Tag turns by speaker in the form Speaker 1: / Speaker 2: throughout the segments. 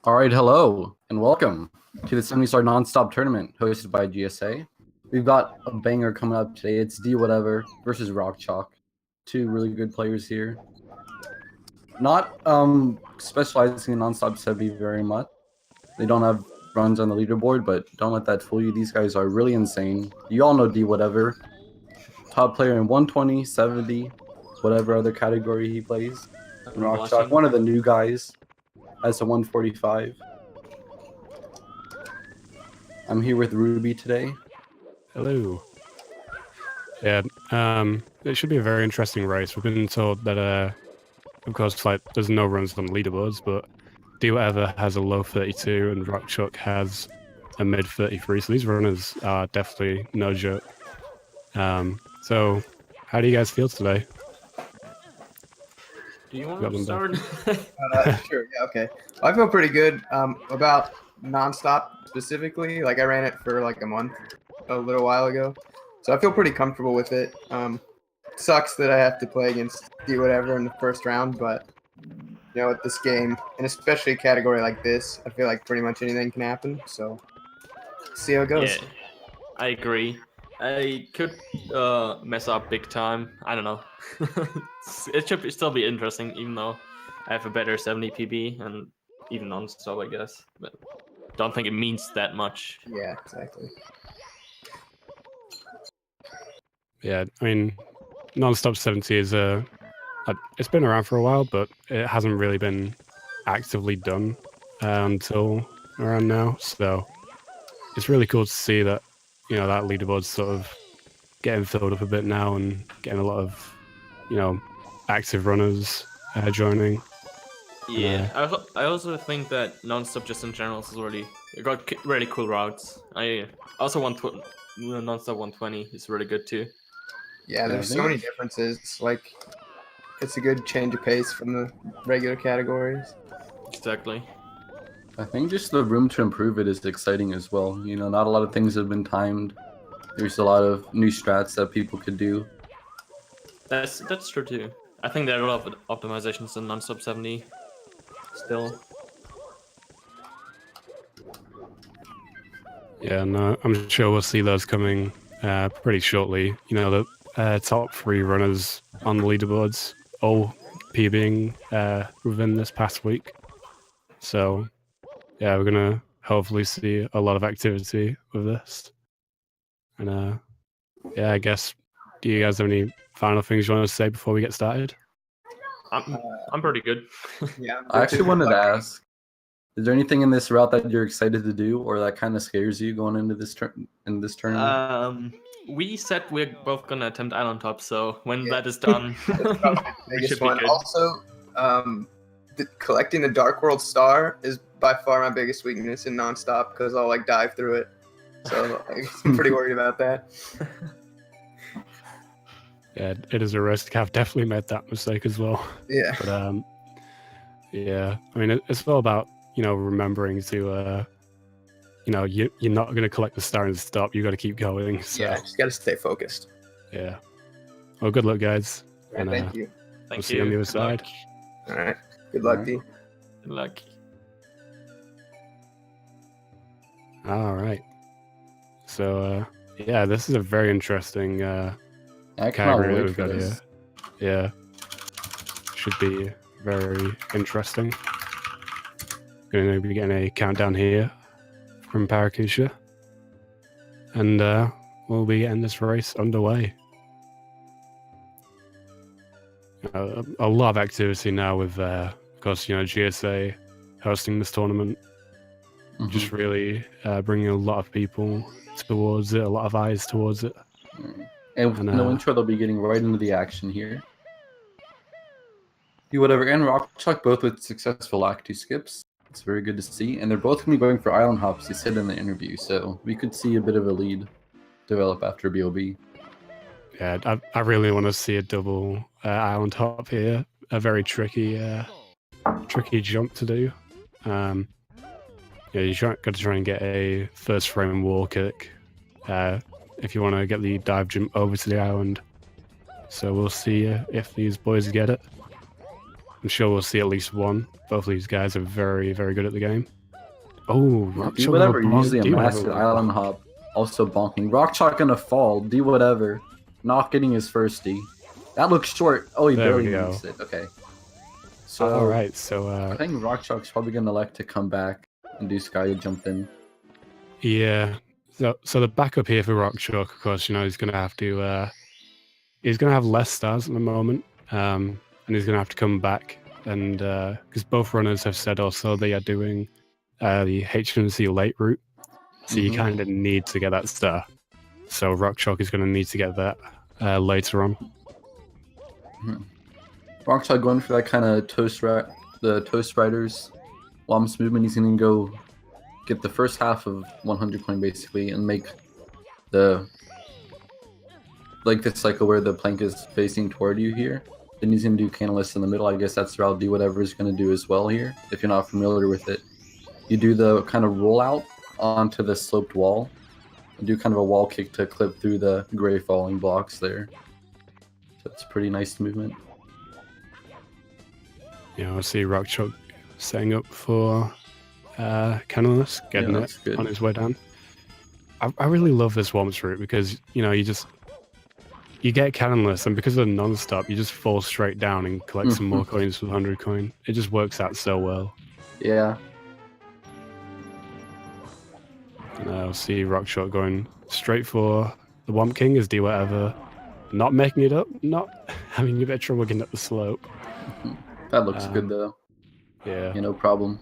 Speaker 1: All right, hello and welcome to the 70-star Nonstop tournament hosted by GSA. We've got a banger coming up today. It's Dwhatever versus RockChalk. Two really good players here. Not specializing in Nonstop 70 very much. They don't have runs on the leaderboard, but don't let that fool you. These guys are really insane. You all know Dwhatever. Top player in 120, 70, whatever other category he plays. And RockChalk, one of the new guys, as a 145. I'm here with Ruby today.
Speaker 2: Hello. Yeah, it should be a very interesting race. We've been told that, of course, like there's no runs on the leaderboards, but Dwhatever has a low 32 and RockChalk has a mid 33. So these runners are definitely no joke. So how do you guys feel today?
Speaker 3: Do you want to start?
Speaker 4: Sure. Yeah. Okay. I feel pretty good about Nonstop specifically. Like I ran it for like a month, a little while ago, so I feel pretty comfortable with it. Sucks that I have to play against Dwhatever in the first round, but you know, with this game and especially a category like this, I feel like pretty much anything can happen. So see how it goes.
Speaker 3: Yeah, I agree. I could mess up big time. I don't know. It should still be interesting, even though I have a better 70 PB and even non-stop, I guess. But don't think it means that much.
Speaker 4: Yeah, exactly.
Speaker 2: Yeah, I mean, Nonstop 70 is it's been around for a while, but it hasn't really been actively done until around now. So it's really cool to see that, you know, that leaderboard's sort of getting filled up a bit now and getting a lot of, you know, active runners joining.
Speaker 3: Yeah, I also think that non-stop just in general is got really cool routes. I also want non-stop 120 is really good too.
Speaker 4: Yeah, there's so many differences. Like it's a good change of pace from the regular categories.
Speaker 3: Exactly.
Speaker 1: I think just the room to improve it is exciting as well. You know, not a lot of things have been timed. There's a lot of new strats that people could do.
Speaker 3: That's true too. I think there are a lot of optimizations in non-stop 70 still.
Speaker 2: Yeah, no, I'm sure we'll see those coming pretty shortly. You know, the top 3 runners on the leaderboards all PBing within this past week. So, yeah, we're going to hopefully see a lot of activity with this. And, yeah, I guess, do you guys have any final things you want to say before we get started?
Speaker 3: I'm pretty good.
Speaker 4: Yeah.
Speaker 1: I actually wanted to ask, is there anything in this route that you're excited to do or that kind of scares you going into this tournament?
Speaker 3: We said we're both gonna attempt island top, so when that is done,
Speaker 4: we should be good. Also, collecting the Dark World Star is by far my biggest weakness in Nonstop because I'll like dive through it. So I'm pretty worried about that.
Speaker 2: Yeah, it is a risk. I've definitely made that mistake as well.
Speaker 4: Yeah.
Speaker 2: But yeah, I mean, it's all about, you know, remembering to, you know, you're not going to collect the star and stop. You got to keep going. So,
Speaker 4: yeah, just got to stay focused.
Speaker 2: Yeah. Well, good luck, guys.
Speaker 4: Right, and thank you.
Speaker 2: We'll see you on the other side.
Speaker 4: All right. Good luck, D.
Speaker 3: Good luck.
Speaker 2: All right. So, yeah, this is a very interesting category that we've got here. Yeah. Should be very interesting. Going to be getting a countdown here from Parakusha. And we'll be getting this race underway. A lot of activity now with, of course, you know, GSA hosting this tournament. Mm-hmm. Just really bringing a lot of people towards it, a lot of eyes towards it.
Speaker 1: And with no intro, they'll be getting right into the action here. Dwhatever and RockChalk both with successful Act 2 skips. It's very good to see. And they're both going to be going for island hops, they said in the interview. So we could see a bit of a lead develop after BOB.
Speaker 2: Yeah, I really want to see a double island hop here. A very tricky jump to do. Yeah, got to try and get a first frame wall kick if you want to get the dive jump over to the island. So we'll see if these boys get it. I'm sure we'll see at least one. Both of these guys are very, very good at the game. Oh,
Speaker 1: D whatever, usually a massive island hop. Also bonking. RockChalk gonna fall. D whatever. Not getting his first D. That looks short. Oh, he
Speaker 2: There
Speaker 1: barely
Speaker 2: we go.
Speaker 1: makes it. Okay. So
Speaker 2: All right, so
Speaker 1: I think RockChalk's probably gonna elect to come back and do sky jump in.
Speaker 2: yeah. So the backup here for RockChalk, of course, you know, he's gonna have to. He's gonna have less stars at the moment, and he's gonna have to come back, and because both runners have said also they are doing the HMC late route, so you kind of need to get that star. So RockChalk is gonna need to get that later on.
Speaker 1: RockChalk going for that kind of the Toast Riders Lom's movement. He's gonna go get the first half of 100 coin basically and make the cycle where the plank is facing toward you here. Then he's gonna do Canalist in the middle. I guess that's the route Dwhatever is gonna do as well here. If you're not familiar with it, you do the kind of roll out onto the sloped wall and do kind of a wall kick to clip through the gray falling blocks there. So it's a pretty nice movement.
Speaker 2: Yeah, I see RockChalk setting up for Canalist, getting it
Speaker 1: good.
Speaker 2: on his way down. I really love this Worms route because, you know, you get Canalist, and because of the non-stop, you just fall straight down and collect some more coins with 100 coin. It just works out so well.
Speaker 1: Yeah.
Speaker 2: And I'll see RockChalk going straight for the Womp King as Dwhatever, not making it up, not having a bit of trouble getting up the slope.
Speaker 1: That looks good though.
Speaker 2: Yeah.
Speaker 1: No problem.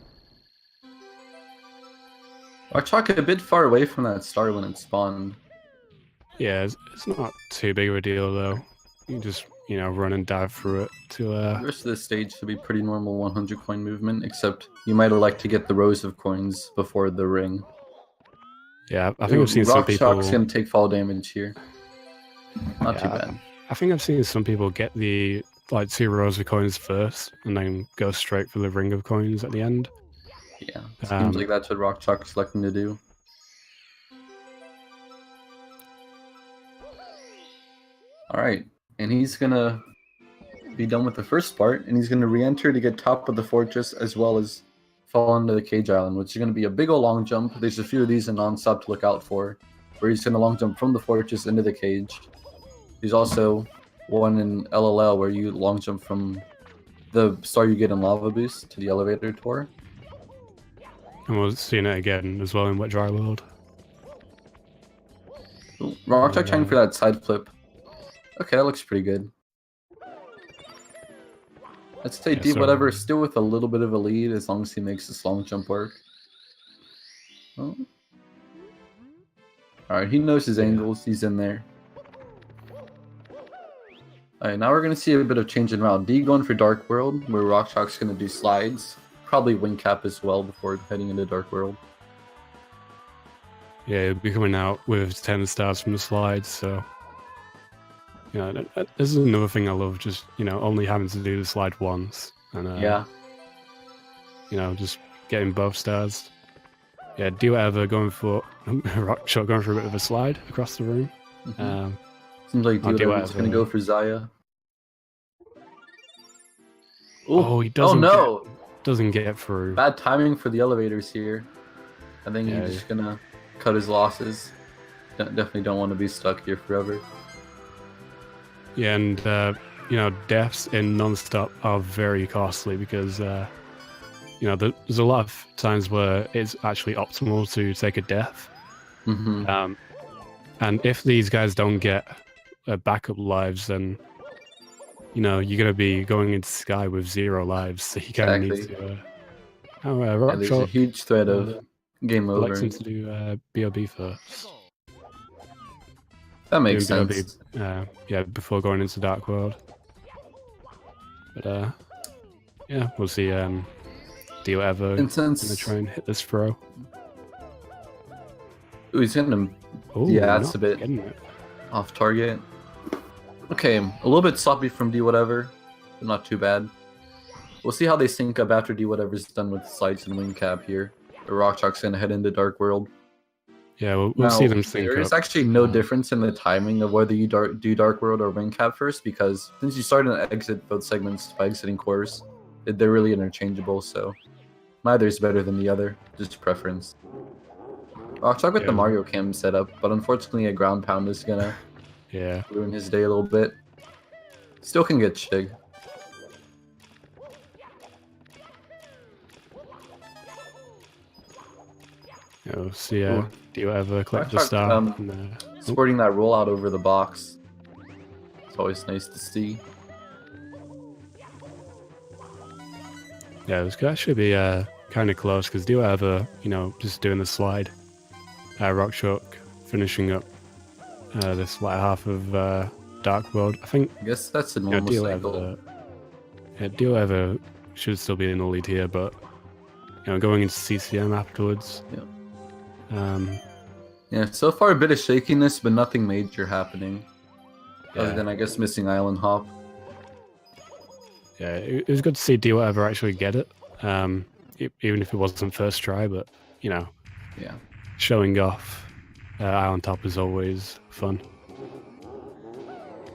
Speaker 1: RockChalk a bit far away from that star when it spawned.
Speaker 2: Yeah, it's not too big of a deal though. You just, you know, run and dive through it to
Speaker 1: The rest of the stage should be pretty normal 100 coin movement, except you might elect to get the rows of coins before the ring.
Speaker 2: Yeah, I think I've seen some people.
Speaker 1: RockChalk's gonna take fall damage here. Not too bad.
Speaker 2: I think I've seen some people get the 2 rows of coins first and then go straight for the ring of coins at the end.
Speaker 1: Yeah, seems like that's what RockChalk's selecting to do. Alright, and he's gonna be done with the first part, and he's gonna re-enter to get top of the fortress as well as fall into the cage island, which is gonna be a big ol' long jump. There's a few of these in Nonstop to look out for, where he's gonna long jump from the fortress into the cage. There's also one in LLL where you long jump from the star you get in Lava Boost to the elevator tour.
Speaker 2: And we're seeing it again as well in Wet Dry World.
Speaker 1: RockChalk trying for that side flip. Okay, that looks pretty good. Let's say Dwhatever still with a little bit of a lead as long as he makes this long jump work. Oh. Alright, he knows his angles. He's in there. Alright, now we're going to see a bit of change in route. D going for Dark World, where RockChalk's going to do slides. Probably wing cap as well before heading into Dark World.
Speaker 2: Yeah, he'll be coming out with 10 stars from the slides, so... You know, this is another thing I love, just, you know, only having to do the slide once. And,
Speaker 1: Yeah.
Speaker 2: You know, just getting both stars. Yeah, Dwhatever going for... RockChalk going for a bit of a slide across the room.
Speaker 1: Seems like Dwhatever's going to go for Zaya.
Speaker 2: Oh, he doesn't.
Speaker 1: Oh no!
Speaker 2: Doesn't get through.
Speaker 1: Bad timing for the elevators here. I think he's just gonna cut his losses. Definitely don't want to be stuck here forever.
Speaker 2: Yeah, and you know, deaths in Nonstop are very costly because you know, there's a lot of times where it's actually optimal to take a death. And if these guys don't get backup lives, then you know, you're going to be going into Sky with 0 lives, so you kind of need to...
Speaker 1: there's a huge threat of game over.
Speaker 2: Electing to do BOB first.
Speaker 1: That makes sense.
Speaker 2: BOB, yeah, before going into Dark World. But, yeah, we'll see Dwhatever going to try and hit this throw.
Speaker 1: Ooh, he's hitting him.
Speaker 2: Ooh,
Speaker 1: yeah, that's a bit off target. Okay, a little bit sloppy from Dwhatever, but not too bad. We'll see how they sync up after Dwhatever's done with slides and wing cap here. The RockChalk's gonna head into Dark World.
Speaker 2: Yeah, we'll see them sync up.
Speaker 1: There's actually no difference in the timing of whether you do Dark World or wing cap first, because since you start and exit both segments by exiting course, they're really interchangeable. So neither is better than the other, just preference. RockChalk with the Mario Cam setup, but unfortunately a ground pound is gonna ruin his day a little bit. Still can get Chig.
Speaker 2: Oh, so yeah, do you ever collect the
Speaker 1: RockChalk,
Speaker 2: star?
Speaker 1: Sporting that rollout over the box. It's always nice to see.
Speaker 2: Yeah, this could actually be kind of close because Dwhatever, you know, just doing the slide. RockChalk finishing up this latter half of Dark World. I think.
Speaker 1: I guess that's a normal cycle.
Speaker 2: Dwhatever should still be in the lead here, but you know, going into CCM afterwards.
Speaker 1: Yeah, so far a bit of shakiness, but nothing major happening. Other than, I guess, missing Island Hop.
Speaker 2: Yeah, it was good to see Dwhatever actually get it. Even if it wasn't first try, but, you know, showing off Island Top is always fun.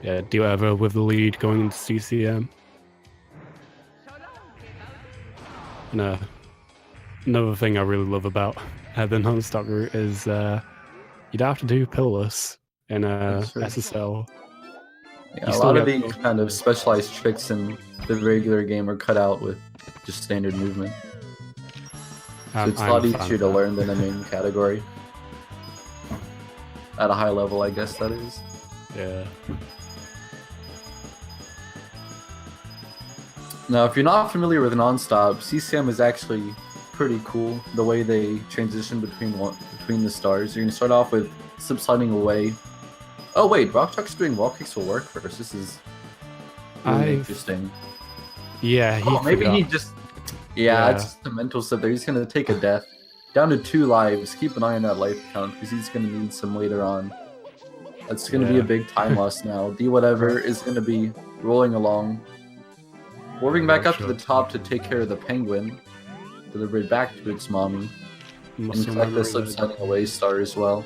Speaker 2: Yeah, Dwhatever with the lead going into CCM. And another thing I really love about the non-stop route is you don't have to do pillarless in SSL.
Speaker 1: Yeah, a lot of these kind of specialized tricks in the regular game are cut out with just standard movement. So it's a lot easier to learn than the main category. At a high level, I guess that is.
Speaker 2: Yeah.
Speaker 1: Now, if you're not familiar with Nonstop, CCM is actually pretty cool. The way they transition between the stars. You're gonna start off with subsiding away. Oh wait, RockChalk's doing wall kicks will work first. This is really interesting.
Speaker 2: Yeah,
Speaker 1: maybe he just. Yeah, it's just a mental stuff there. He's gonna take a death. Down to 2 lives. Keep an eye on that life count because he's gonna need some later on. That's gonna be a big time loss now. Whatever is gonna be rolling along. Warping back up to the top to take care of the penguin. Deliver it back to its mommy. And collect the subsiding away star as well.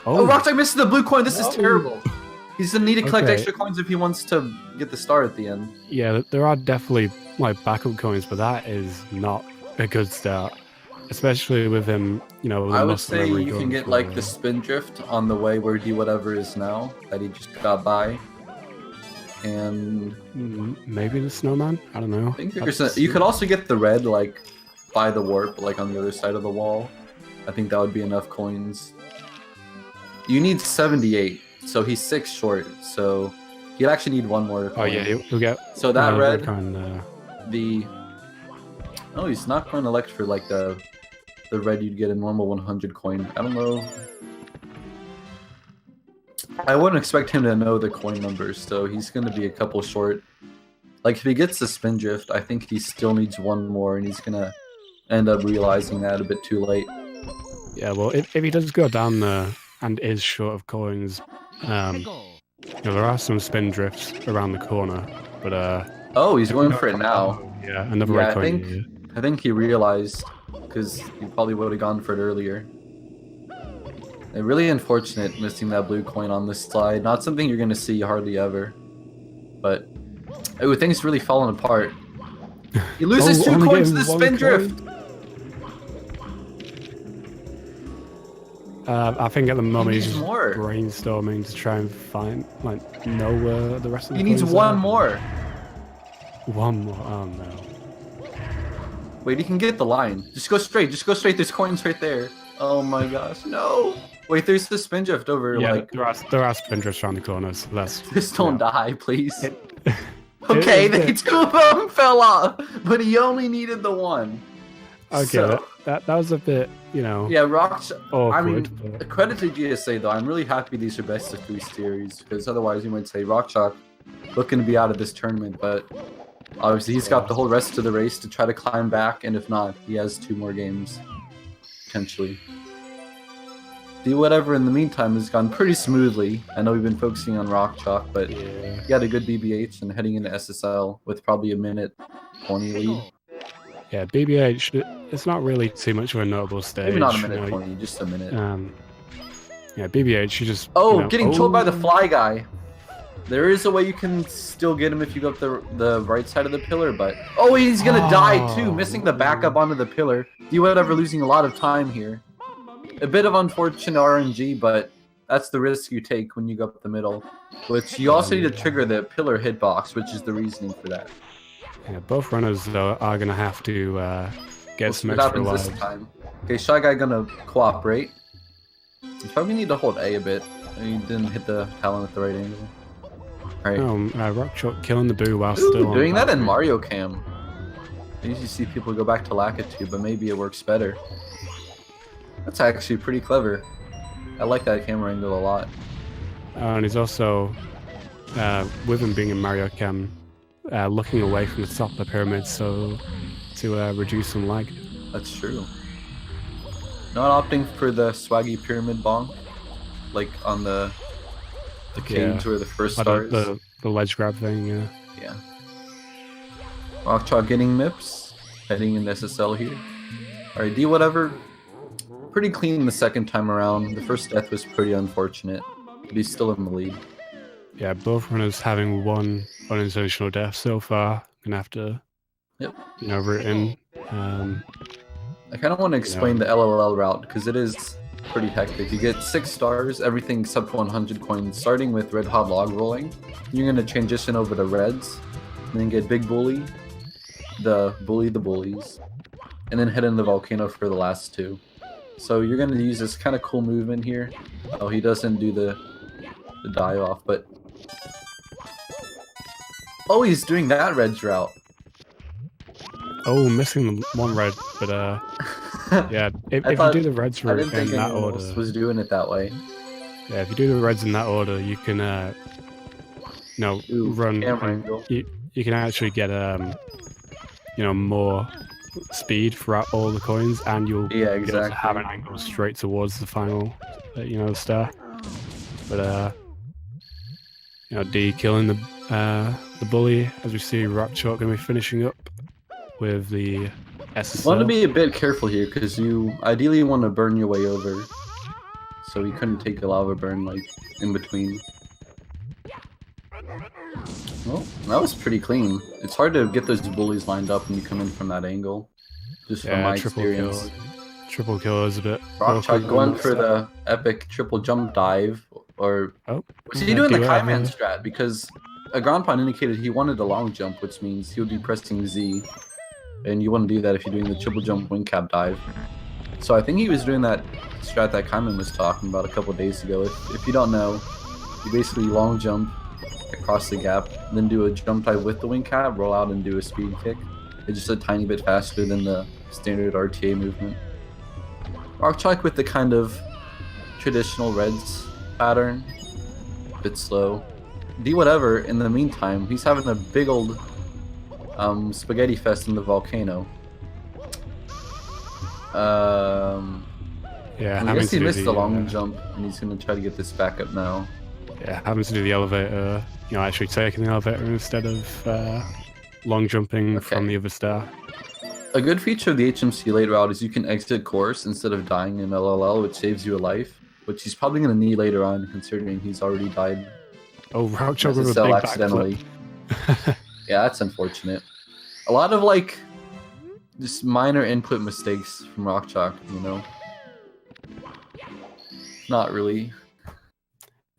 Speaker 1: Oh, RockChalk misses the blue coin. This is terrible. He's gonna need to collect extra coins if he wants to get the star at the end.
Speaker 2: Yeah, there are definitely like backup coins, but that is not a good start. Especially with him, you know.
Speaker 1: I would say you can get like the spin drift on the way where Whatever is now that he just got by. And
Speaker 2: maybe the snowman? I don't know.
Speaker 1: I think you could also get the red like by the warp, like on the other side of the wall. I think that would be enough coins. You need 78, so he's 6 short. So he'd actually need 1 more coin.
Speaker 2: Oh yeah, he'll get.
Speaker 1: So that red,
Speaker 2: coin,
Speaker 1: oh, he's not going to elect for like the red you'd get a normal 100 coin. I don't know. I wouldn't expect him to know the coin numbers, so he's going to be a couple short. Like if he gets the spin drift, I think he still needs 1 more, and he's going to end up realizing that a bit too late.
Speaker 2: Yeah, well, if he does go down there and is short of coins, you know, there are some spin drifts around the corner, but
Speaker 1: oh, he's going for it now.
Speaker 2: Yeah, another red coin.
Speaker 1: I think he realized because he probably would have gone for it earlier. Really unfortunate missing that blue coin on this slide. Not something you're going to see hardly ever. But things really falling apart. He loses 2 coins to the spin drift.
Speaker 2: I think at the moment he's just brainstorming to try and know where the rest of the
Speaker 1: He needs 1 more.
Speaker 2: 1 more. Oh no.
Speaker 1: Wait, he can get the line. Just go straight. Just go straight. There's coins right there. Oh my gosh, no. Wait, there's the spin drift over.
Speaker 2: Yeah,
Speaker 1: like
Speaker 2: there are spin drifts around the corners.
Speaker 1: Just don't die, please. Okay, the 2 of them fell off, but he only needed the 1.
Speaker 2: Okay, so, that was a bit, you know.
Speaker 1: Yeah, RockChalk. I mean,
Speaker 2: but...
Speaker 1: credit to GSA though. I'm really happy these are best of 3 series because otherwise you might say RockChalk looking to be out of this tournament, but obviously he's got the whole rest of the race to try to climb back, and if not, he has 2 more games potentially. Whatever in the meantime has gone pretty smoothly. I know we've been focusing on RockChalk, but he had a good BBH and heading into SSL with probably a minute 20 lead.
Speaker 2: Yeah, BBH, it's not really too much of a notable stage.
Speaker 1: Maybe not a minute 20, just a minute.
Speaker 2: Yeah, BBH, you just...
Speaker 1: Oh, getting trolled by the fly guy. There is a way you can still get him if you go up the right side of the pillar, but... Oh, he's gonna die too, missing the backup onto the pillar. Dwhatever losing a lot of time here. A bit of unfortunate RNG, but that's the risk you take when you go up the middle. Which you also need to trigger the pillar hitbox, which is the reasoning for that.
Speaker 2: Yeah, both runners though are gonna have to get some extra lives.
Speaker 1: This time. Okay, Shy Guy gonna cooperate. You probably need to hold A bit. You didn't hit the talon at the right angle. Alright.
Speaker 2: RockChalk killing the boo while still
Speaker 1: doing that in Mario Cam. I usually see people go back to Lakitu, but maybe it works better. That's actually pretty clever. I like that camera angle a lot.
Speaker 2: And he's also, with him being in Mario Cam, looking away from the top of the pyramid so to reduce some lag.
Speaker 1: That's true. Not opting for the swaggy pyramid bonk, like on the cage where the first star is.
Speaker 2: The ledge grab thing, yeah.
Speaker 1: Yeah. RockChalk getting MIPS, heading in SSL here. Alright, Dwhatever, pretty clean the second time around. The first death was pretty unfortunate, but he's still in the lead.
Speaker 2: Yeah, both runners having one unintentional death so far. Gonna have to, root in.
Speaker 1: I kind of want to explain the LLL route because it is pretty hectic. You get 6 stars, everything except 100 coins, starting with Red Hot Log Rolling. You're going to transition over to Reds, and then get Big Bully, the Bullies, and then head in the Volcano for the last 2. So you're going to use this kind of cool movement here. Oh, he doesn't do the dive off, but... Oh, he's doing that Reds route.
Speaker 2: Oh, missing the one red, but yeah, if you do the reds route in that order,
Speaker 1: was doing it that way.
Speaker 2: Yeah, if you do the reds in that order, you can, run. You can actually get more speed throughout all the coins, and you'll have an angle straight towards the final, star. But D killing the bully, as we see RockChalk gonna be finishing up with the SSL.
Speaker 1: You want to be a bit careful here because you ideally want to burn your way over, so you couldn't take a lava burn like in between. Well, that was pretty clean. It's hard to get those bullies lined up when you come in from that angle. Just from my experience.
Speaker 2: Triple kill is a bit.
Speaker 1: RockChalk going for the epic triple jump dive, or was he doing the Kaiman strat? Because a ground pound indicated he wanted a long jump, which means he would be pressing Z. And you wouldn't do that if you're doing the triple jump wing cap dive. So I think he was doing that strat that Kaiman was talking about a couple days ago. If you don't know, you basically long jump across the gap, then do a jump dive with the wing cap, roll out and do a speed kick. It's just a tiny bit faster than the standard RTA movement. RockChalk with the kind of traditional Reds pattern, a bit slow. Dwhatever, in the meantime, he's having a big old spaghetti fest in the volcano. I guess he missed the long jump, and he's gonna try to get this back up now.
Speaker 2: Yeah, having to do the elevator, actually taking the elevator instead of long jumping from the other star.
Speaker 1: A good feature of the HMC late route is you can exit course instead of dying in LLL, which saves you a life, which he's probably gonna need later on, considering he's already died.
Speaker 2: Oh, RockChalk with a big
Speaker 1: accidentally. Yeah, that's unfortunate. A lot of just minor input mistakes from RockChalk, Not really.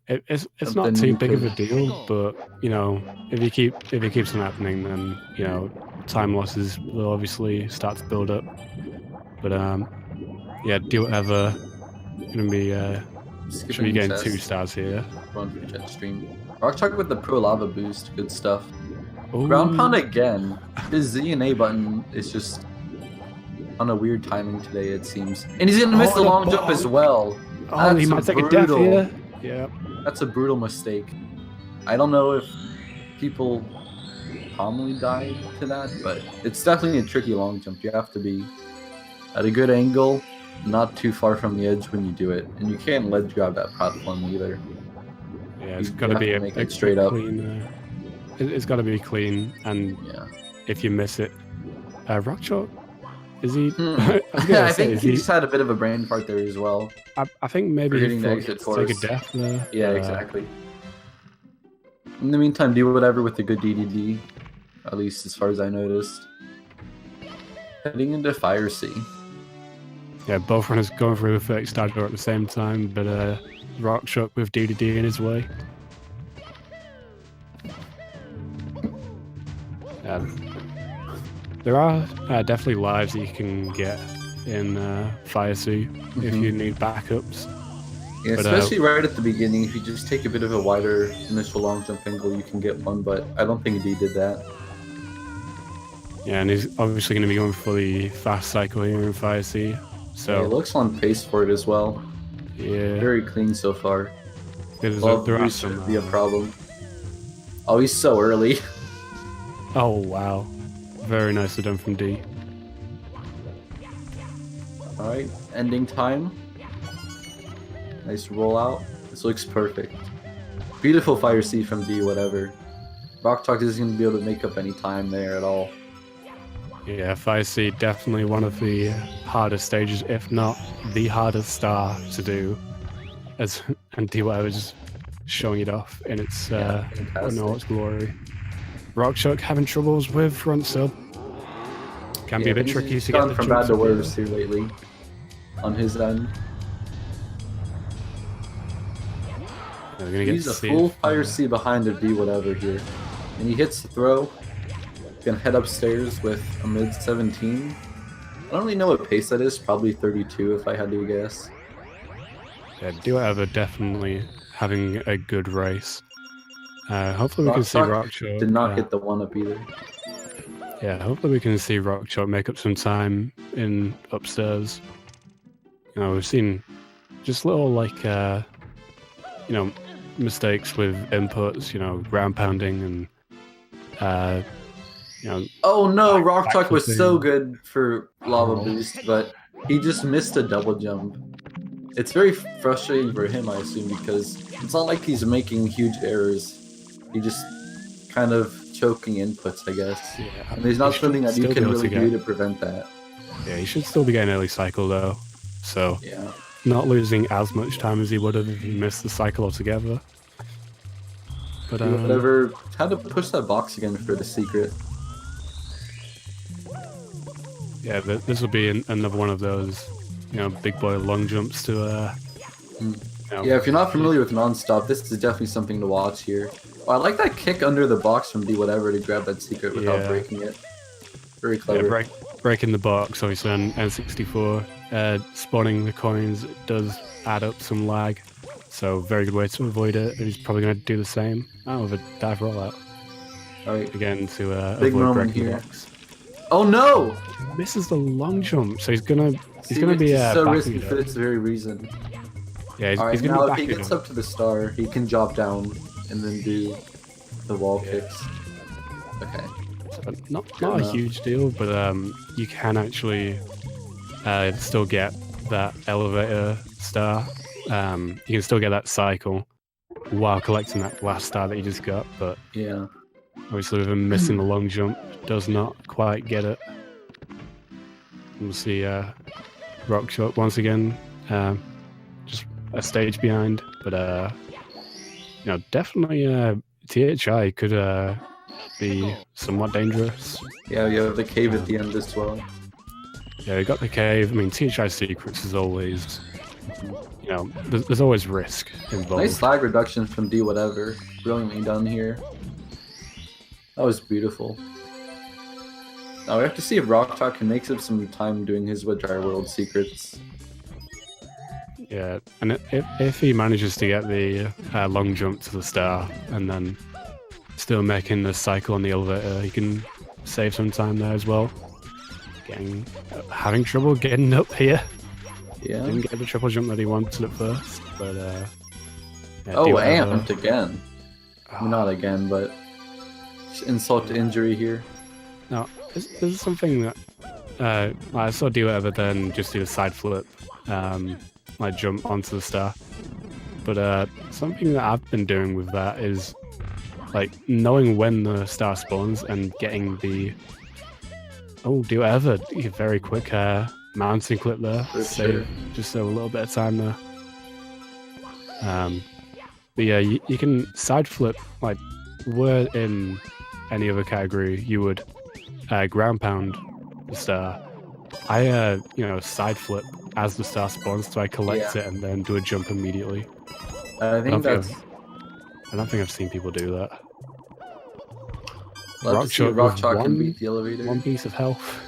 Speaker 2: It's not too big of a deal, but if it keeps on happening, then time losses will obviously start to build up. But Dwhatever gonna be should be getting 2 stars here.
Speaker 1: Run for jet stream. RockChalk with the pro lava boost, good stuff.
Speaker 2: Ooh.
Speaker 1: Ground pound again. His Z and A button is just on a weird timing today, it seems. And he's gonna miss the long jump as well.
Speaker 2: Oh, he might take a death here. Yeah.
Speaker 1: That's a brutal mistake. I don't know if people commonly die to that, but it's definitely a tricky long jump. You have to be at a good angle, not too far from the edge when you do it. And you can't ledge grab that platform either.
Speaker 2: Yeah, it's got to be a
Speaker 1: straight up.
Speaker 2: Clean, it's got to be clean, and if you miss it, RockChalk, is he?
Speaker 1: I think he just had a bit of a brain fart there as well.
Speaker 2: I think maybe he thought he could take a death there.
Speaker 1: Yeah, exactly. In the meantime, do whatever with a good DDD, at least as far as I noticed. Heading into Fire Sea.
Speaker 2: Yeah, both runners going through a 30-star door at the same time, but RockChalk with DDD in his way. There are definitely lives that you can get in Fire Sea if you need backups.
Speaker 1: Yeah,
Speaker 2: But,
Speaker 1: especially right at the beginning. If you just take a bit of a wider initial long jump angle, you can get one, but I don't think D did that.
Speaker 2: Yeah, and he's obviously going to be going for the fast cycle here in Fire Sea. So
Speaker 1: Yeah, it looks on pace for it as well.
Speaker 2: yeah,
Speaker 1: Very clean so far.
Speaker 2: there are
Speaker 1: Should be a problem. Oh, he's so early.
Speaker 2: Oh wow, very nicely done from D.
Speaker 1: Alright, ending time. Nice rollout. This looks perfect. Beautiful Fire Sea from D, whatever. RockChalk isn't going to be able to make up any time there at all.
Speaker 2: Yeah, Fire Sea definitely one of the hardest stages, if not the hardest star to do. And Dwhatever just showing it off in its all its glory. RockChalk having troubles with front sub. Can be a bit tricky to get
Speaker 1: gone
Speaker 2: the
Speaker 1: from bad
Speaker 2: jumps
Speaker 1: to
Speaker 2: up here.
Speaker 1: worse here lately. On his end.
Speaker 2: Yeah, we're gonna get
Speaker 1: He's
Speaker 2: to
Speaker 1: a
Speaker 2: see
Speaker 1: full
Speaker 2: if,
Speaker 1: Fire Sea behind to D whatever here. And he hits the throw. Gonna head upstairs with a mid 17. I don't really know what pace that is, probably 32 if I had to guess.
Speaker 2: Yeah, Dwhatever definitely having a good race. Hopefully we can see RockChalk.
Speaker 1: Did not hit the one up either.
Speaker 2: Yeah, hopefully we can see RockChalk make up some time in upstairs. You know, we've seen just little mistakes with inputs, ground pounding and
Speaker 1: Oh no,
Speaker 2: Back
Speaker 1: RockChalk was
Speaker 2: flipping.
Speaker 1: so good for Lava Boost, but he just missed a double jump. It's very frustrating for him, I assume, because it's not like he's making huge errors. He just kind of choking inputs, I guess.
Speaker 2: Yeah,
Speaker 1: And there's not something that you can really do to prevent that.
Speaker 2: Yeah, he should still be getting early cycle though, so
Speaker 1: Yeah.
Speaker 2: not losing as much time as he would have if he missed the cycle altogether. But
Speaker 1: Whatever, had to push that box again for the secret.
Speaker 2: yeah, this will be another one of those, big boy long jumps to.
Speaker 1: Yeah, if you're not familiar with Nonstop, this is definitely something to watch here. Oh, I like that kick under the box from Dwhatever to grab that secret without breaking it. Very clever.
Speaker 2: Yeah, breaking the box, obviously on N64. Spawning the coins does add up some lag, so very good way to avoid it. And he's probably going to do the same. Oh, with a dive rollout.
Speaker 1: Alright,
Speaker 2: Again to
Speaker 1: big
Speaker 2: avoid
Speaker 1: moment
Speaker 2: breaking the
Speaker 1: here.
Speaker 2: box.
Speaker 1: Oh no!
Speaker 2: Misses the long jump, so he's gonna be
Speaker 1: so
Speaker 2: backing
Speaker 1: risky
Speaker 2: it
Speaker 1: for
Speaker 2: up.
Speaker 1: this very reason.
Speaker 2: Yeah, he's
Speaker 1: Alright,
Speaker 2: gonna
Speaker 1: now
Speaker 2: be
Speaker 1: if he
Speaker 2: backing
Speaker 1: gets
Speaker 2: it up.
Speaker 1: up to the star, he can drop down and then do the wall kicks. Okay.
Speaker 2: So not a
Speaker 1: enough.
Speaker 2: huge deal, but you can actually still get that elevator star. You can still get that cycle while collecting that last star that you just got, but
Speaker 1: Yeah.
Speaker 2: obviously with him missing the long jump, does not quite get it. We'll see RockChalk once again, just a stage behind, but definitely THI could be somewhat dangerous.
Speaker 1: Yeah, you have the cave at the end as well.
Speaker 2: Yeah, we got the cave. I mean, THI secrets is always, there's always risk involved.
Speaker 1: Nice lag reduction from Dwhatever. Brilliantly done here. That was beautiful. Now we have to see if RockChalk can make up some time doing his Dry World secrets.
Speaker 2: Yeah, and if he manages to get the long jump to the star and then still making the cycle on the elevator, he can save some time there as well. Having trouble getting up here.
Speaker 1: Yeah.
Speaker 2: Didn't get the triple jump that he wanted at first, but yeah,
Speaker 1: Oh,
Speaker 2: Dwhatever.
Speaker 1: amped again. Not again, but insult to injury here.
Speaker 2: No, this is something that I saw Dwhatever then just do a side flip, jump onto the star. But something that I've been doing with that is knowing when the star spawns and getting the Dwhatever, very quick mounting clip there.
Speaker 1: Sure.
Speaker 2: Just a little bit of time there. But yeah, you can side flip were in any other category, you would ground pound the star. I side flip as the star spawns, so I collect it and then do a jump immediately.
Speaker 1: I think
Speaker 2: I don't think I've seen people do that.
Speaker 1: Love to see if RockChalk can beat the
Speaker 2: one
Speaker 1: elevator.
Speaker 2: piece of health.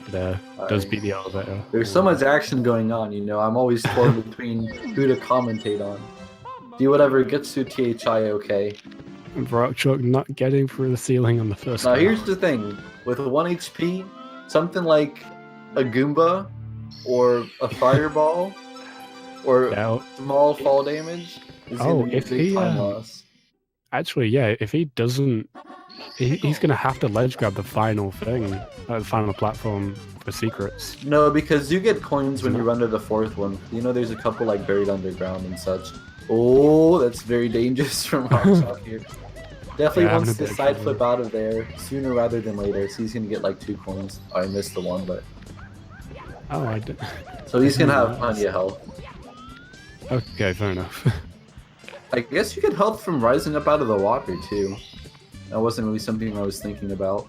Speaker 2: But does beat the elevator.
Speaker 1: There's so much action going on, you know. I'm always torn between who to commentate on. Do whatever gets to THI okay.
Speaker 2: RockChalk not getting through the ceiling on the first
Speaker 1: Now
Speaker 2: go.
Speaker 1: here's the thing. With 1 HP, something like a Goomba or a fireball or small fall damage is going to be a big time loss.
Speaker 2: Actually, yeah, if he doesn't... He's going to have to ledge grab the final thing, the final platform for secrets.
Speaker 1: No, because you get coins when you run to the 4th one. You know there's a couple like buried underground and such. Oh, that's very dangerous from RockChalk here. Definitely wants to side flip out of there sooner rather than later, so he's going to get like 2 coins. Oh, I missed the one, but...
Speaker 2: Oh, I did.
Speaker 1: So he's going to have plenty of health.
Speaker 2: Okay, fair enough.
Speaker 1: I guess you could help from rising up out of the water, too. That wasn't really something I was thinking about.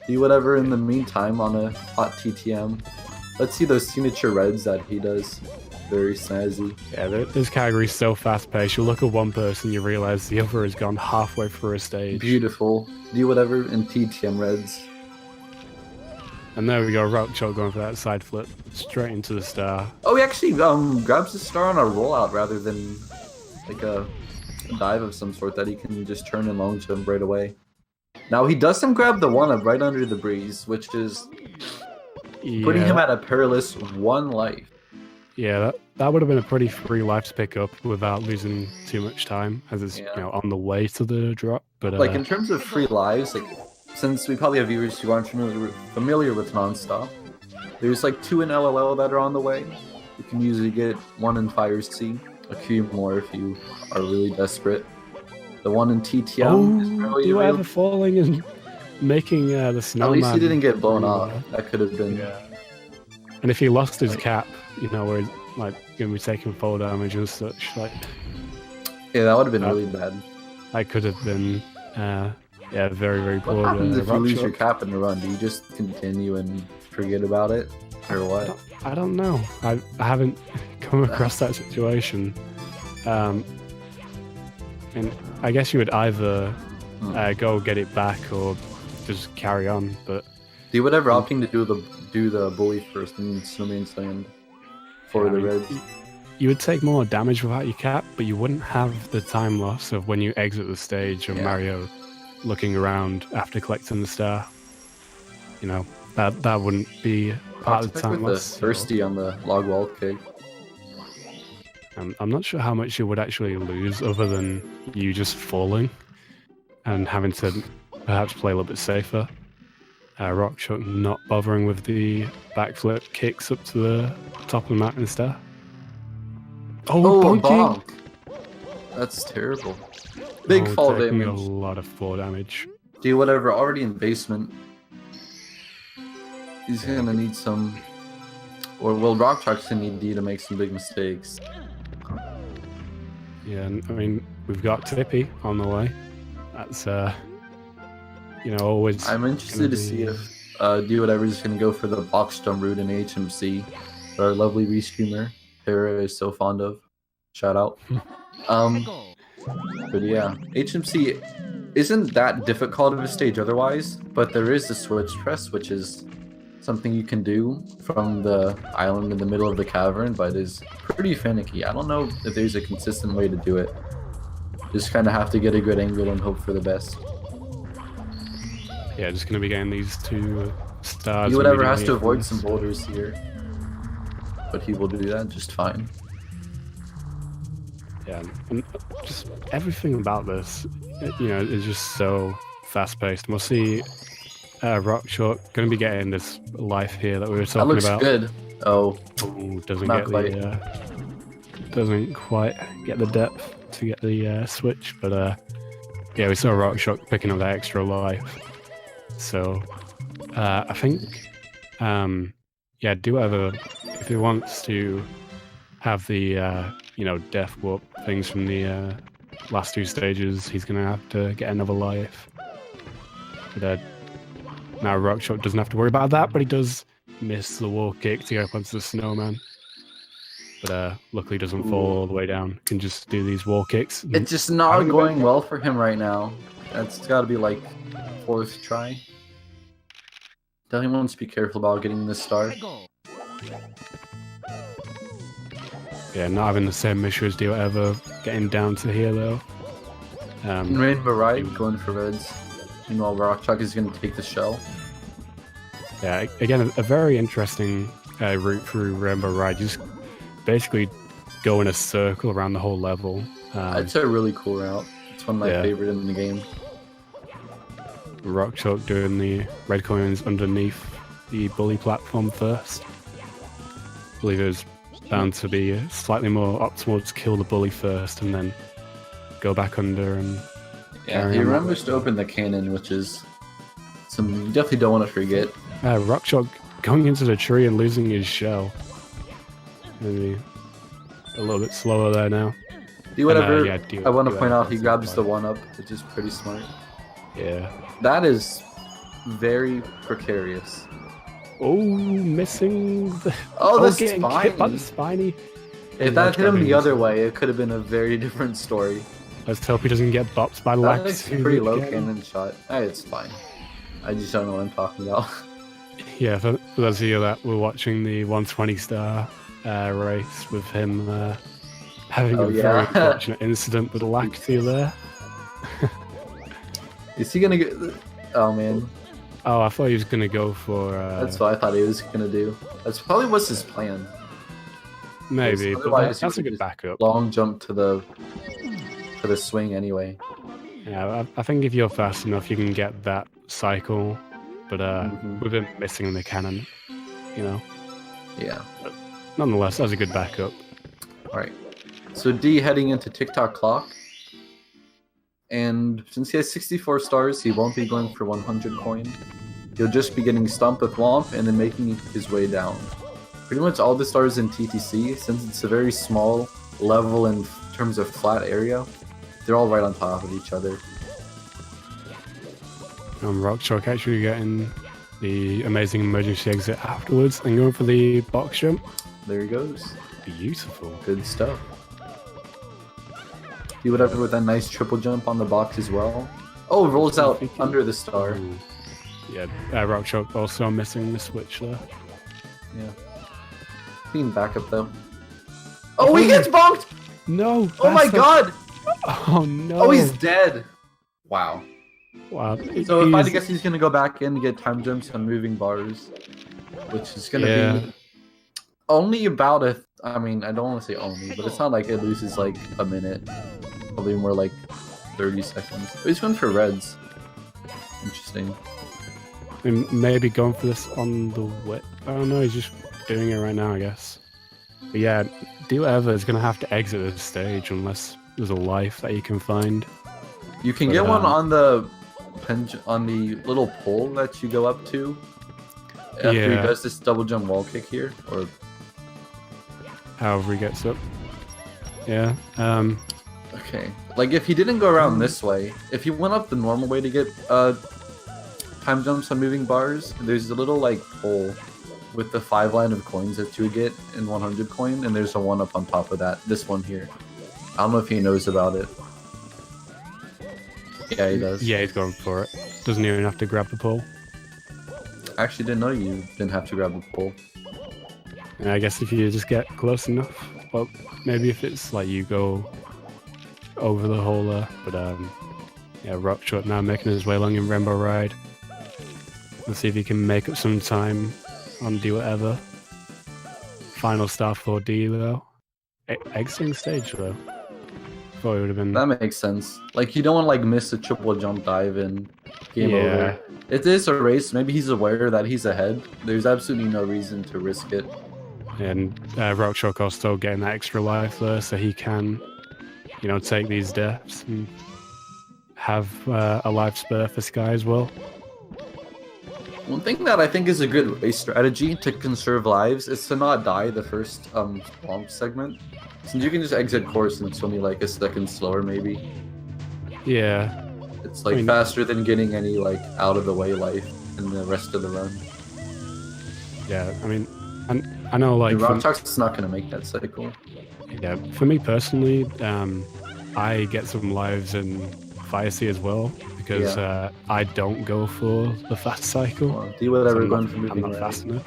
Speaker 1: Do whatever in the meantime on a hot TTM. Let's see those signature reds that he does. Very snazzy.
Speaker 2: Yeah, this category is so fast-paced. You look at one person, you realize the other has gone halfway through a stage.
Speaker 1: Beautiful. Do whatever in TTM reds.
Speaker 2: And there we go, RockChalk going for that side flip. Straight into the star.
Speaker 1: Oh, he actually grabs the star on a rollout rather than like a dive of some sort that he can just turn and long jump right away. Now he doesn't grab the 1-up right under the breeze, which is putting him at a perilous 1 life.
Speaker 2: Yeah, that would have been a pretty free life to pick up without losing too much time, as it's on the way to the drop. But
Speaker 1: like in terms of free lives, like since we probably have viewers who aren't familiar with Nonstop, there's like 2 in LOL that are on the way. You can usually get 1 in Fire C, a few more if you are really desperate. The 1 in TTM is probably
Speaker 2: Dwhatever falling and making the snowman.
Speaker 1: At least he didn't get blown off. That could have been.
Speaker 2: Yeah. And if he lost his cap, you know, where like gonna be taking fall damage and such, like.
Speaker 1: Yeah, that would have been really bad.
Speaker 2: That could have been, very, very poor.
Speaker 1: What happens if you lose your cap in the run? Do you just continue and forget about it, or what?
Speaker 2: I don't know. I haven't come across that situation. And I guess you would either go get it back or just carry on. But
Speaker 1: do whatever, opting to do the bully first and snowman stand for the reds.
Speaker 2: You would take more damage without your cap, but you wouldn't have the time loss of when you exit the stage of Mario looking around after collecting the star. You know, that wouldn't be part of the time loss.
Speaker 1: The thirsty on the log wall kick.
Speaker 2: I'm not sure how much you would actually lose other than you just falling and having to perhaps play a little bit safer. RockChalk not bothering with the backflip kicks up to the top of the mountain star. Oh, bonk!
Speaker 1: That's terrible. Big fall damage.
Speaker 2: A lot of fall damage.
Speaker 1: Do whatever, already in basement. He's gonna need some... Or, well, RockChalk's gonna need D to make some big mistakes.
Speaker 2: Yeah, I mean, we've got Tippy on the way. That's, always...
Speaker 1: I'm interested to see if Do Whatever is going to go for the box jump route in HMC. Our lovely restreamer, Hera, is so fond of. Shout out. But yeah, HMC isn't that difficult of a stage otherwise, but there is the switch press, which is something you can do from the island in the middle of the cavern, but is pretty finicky. I don't know if there's a consistent way to do it. Just kind of have to get a good angle and hope for the best.
Speaker 2: Yeah, just going to be getting these 2 stars.
Speaker 1: Do Whatever has to avoid some boulders here, but he will do that just fine.
Speaker 2: Yeah, and just everything about this, is just so fast-paced. We'll see RockChalk going to be getting this life here that we were talking about.
Speaker 1: That looks good. Oh,
Speaker 2: doesn't quite get the depth to get the switch, but yeah, we saw RockChalk picking up that extra life. So I think, Do Whatever, if he wants to have the death warp things from the last 2 stages, he's going to have to get another life. But now RockChalk doesn't have to worry about that, but he does miss the wall kick to get up onto the snowman. But luckily doesn't fall all the way down. Can just do these wall kicks.
Speaker 1: It's just not going well for him right now. That's got to be like 4th try. Definitely wants to be careful about getting this star.
Speaker 2: Yeah, not having the same issue as Dwhatever, getting down to here though.
Speaker 1: Rainbow Ride going for reds. Meanwhile, RockChalk is going to take the shell.
Speaker 2: Yeah, again, a very interesting route through Rainbow Ride. Just basically go in a circle around the whole level.
Speaker 1: It's a really cool route. It's one of my favorite in the game.
Speaker 2: RockChalk doing the red coins underneath the bully platform first. I believe it was bound to be slightly more optimal to kill the bully first and then go back under and...
Speaker 1: Yeah, he remembers to open the cannon, which is something you definitely don't want to forget.
Speaker 2: RockChalk going into the tree and losing his shell. Maybe a little bit slower there now.
Speaker 1: Dwhatever, I want to point out he grabs the 1-up, which is pretty smart.
Speaker 2: Yeah.
Speaker 1: That is very precarious.
Speaker 2: Oh, missing the...
Speaker 1: Oh, the
Speaker 2: getting hit by the spiny.
Speaker 1: If that hit him the other way, it could have been a very different story.
Speaker 2: Let's hope he doesn't get bopped by
Speaker 1: That
Speaker 2: Lax.
Speaker 1: is a pretty low cannon shot. It's fine. I just don't know what I'm talking about.
Speaker 2: Yeah, for those of you that were watching the 120 star race with him having a very unfortunate incident with Lactia there.
Speaker 1: Is he gonna get... Oh, man.
Speaker 2: Oh, I thought he was gonna go for...
Speaker 1: That's what I thought he was gonna do. That's probably what's his plan.
Speaker 2: Maybe, but that's a good backup.
Speaker 1: Long jump to the swing anyway.
Speaker 2: Yeah, I think if you're fast enough, you can get that cycle, but with him missing the cannon, you know.
Speaker 1: Yeah.
Speaker 2: But nonetheless, that's a good backup.
Speaker 1: All right. So D heading into TikTok clock. And since he has 64 stars, he won't be going for 100 coin. He'll just be getting stumped with Womp and then making his way down. Pretty much all the stars in TTC, since it's a very small level in terms of flat area, they're all right on top of each other.
Speaker 2: RockChalk actually getting the amazing emergency exit afterwards and going for the box jump.
Speaker 1: There he goes.
Speaker 2: Beautiful.
Speaker 1: Good stuff. Dwhatever with that nice triple jump on the box as well. Oh, rolls out under the star.
Speaker 2: Ooh. Yeah, RockChalk also missing the switch there.
Speaker 1: Yeah. Clean backup though. Oh, he gets bonked!
Speaker 2: No!
Speaker 1: Oh my god!
Speaker 2: Oh no!
Speaker 1: Oh, he's dead! Wow.
Speaker 2: Wow.
Speaker 1: So if I had to guess, he's gonna go back in to get time jumps on moving bars, which is gonna be only about a... I mean, I don't want to say only, but it's not like it loses like a minute. Probably more like 30 seconds. But he's going for reds. Interesting.
Speaker 2: And maybe going for this on the whip. Oh no, he's just doing it right now, I guess. But yeah, Dwhatever is going to have to exit this stage unless there's a life that you can find.
Speaker 1: You can get one on the little pole that you go up to after he does this double jump wall kick here, or
Speaker 2: however he gets up. Yeah.
Speaker 1: Okay. Like if he didn't go around this way, if he went up the normal way to get time jumps on moving bars, there's a little like pole with the 5 line of coins that you would get in 100 coin, and there's a 1-up on top of that. This one here. I don't know if he knows about it. Yeah, he does.
Speaker 2: Yeah, he's going for it. Doesn't even have to grab the pole.
Speaker 1: I actually didn't know you didn't have to grab the pole.
Speaker 2: And I guess if you just get close enough, well, maybe if it's like you go over the hole there. But yeah, RockChalk now making his way along in Rainbow Ride. Let's see if he can make up some time on Dwhatever. Final star for D though. Exiting stage though. Thought it would have been.
Speaker 1: That makes sense. Like you don't want to like miss a triple jump dive and game over. It is a race. Maybe he's aware that he's ahead. There's absolutely no reason to risk it.
Speaker 2: And RockChalk also getting that extra life there, so he can, you know, take these deaths and have a life spare for Sky as well.
Speaker 1: One thing that I think is a good race strategy to conserve lives is to not die the first swamp segment. Since you can just exit course and it's only like a second slower maybe.
Speaker 2: Yeah.
Speaker 1: It's like faster than getting any like out of the way life in the rest of the run.
Speaker 2: Yeah, I mean, I know like
Speaker 1: RockChalk's not gonna make that cycle.
Speaker 2: Yeah, for me personally, I get some lives in Fire Sea as well because I don't go for the fast cycle.
Speaker 1: Well, do whatever
Speaker 2: I'm
Speaker 1: going for moving
Speaker 2: not
Speaker 1: right.
Speaker 2: fast enough.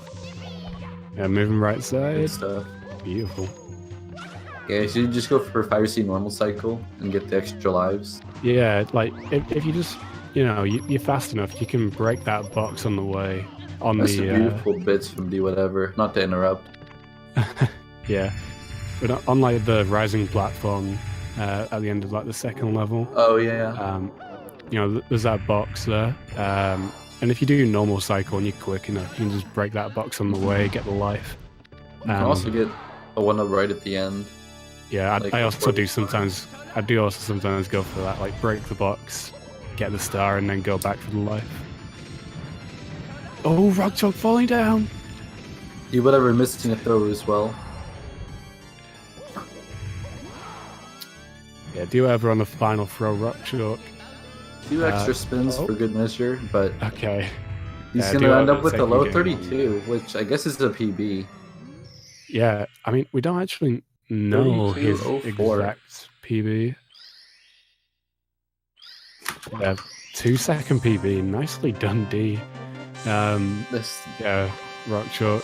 Speaker 2: Yeah, moving right
Speaker 1: Good
Speaker 2: side.
Speaker 1: stuff.
Speaker 2: Beautiful.
Speaker 1: Yeah, so you just go for Fire Sea normal cycle and get the extra lives.
Speaker 2: Yeah, like if you just, you know, you're fast enough, you can break that box on the way.
Speaker 1: That's some beautiful bits from Dwhatever. Not to interrupt.
Speaker 2: Yeah, but on like the rising platform at the end of like the second level.
Speaker 1: Oh yeah.
Speaker 2: You know, there's that box there. And if you do normal cycle and you're quick enough, you can just break that box on the way, get the life.
Speaker 1: You can also get a one up right at the end.
Speaker 2: Yeah,
Speaker 1: like
Speaker 2: I also do sometimes. I do also sometimes go for that, like break the box, get the star, and then go back for the life. Oh, RockChalk falling down.
Speaker 1: Dwhatever missing a throw as well.
Speaker 2: Yeah, Dwhatever on the final throw, RockChalk.
Speaker 1: 2 extra spins for good measure, but
Speaker 2: okay.
Speaker 1: he's
Speaker 2: Yeah,
Speaker 1: gonna end up
Speaker 2: Dwhaver's
Speaker 1: with a
Speaker 2: taking
Speaker 1: low
Speaker 2: game
Speaker 1: 32, which I guess is a PB.
Speaker 2: Yeah, I mean, we don't actually know his
Speaker 1: 32.04.
Speaker 2: exact PB. Yeah, 2-second PB, nicely done, D. Yeah, RockChalk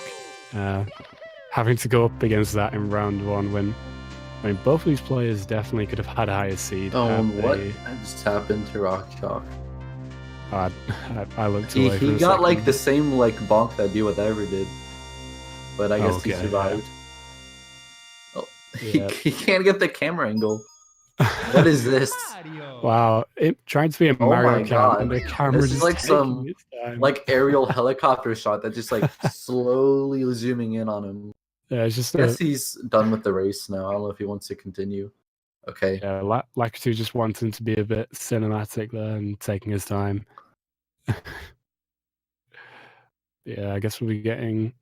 Speaker 2: having to go up against that in round 1 when, I mean, both of these players definitely could have had a higher seed.
Speaker 1: Oh, what just happened to RockChalk?
Speaker 2: I looked away
Speaker 1: He got like the same like bonk that Dwhatever did, but I guess he survived. Yeah. Oh, he can't get the camera angle. What is this?
Speaker 2: Wow, it tried to be a Mario Kart and the camera
Speaker 1: this
Speaker 2: just
Speaker 1: is like some like aerial helicopter shot that just like slowly zooming in on him.
Speaker 2: Yeah, it's just.
Speaker 1: I guess he's done with the race now. I don't know if he wants to continue. Okay.
Speaker 2: Yeah, Lakitu just wanting to be a bit cinematic there and taking his time. Yeah, I guess we'll be getting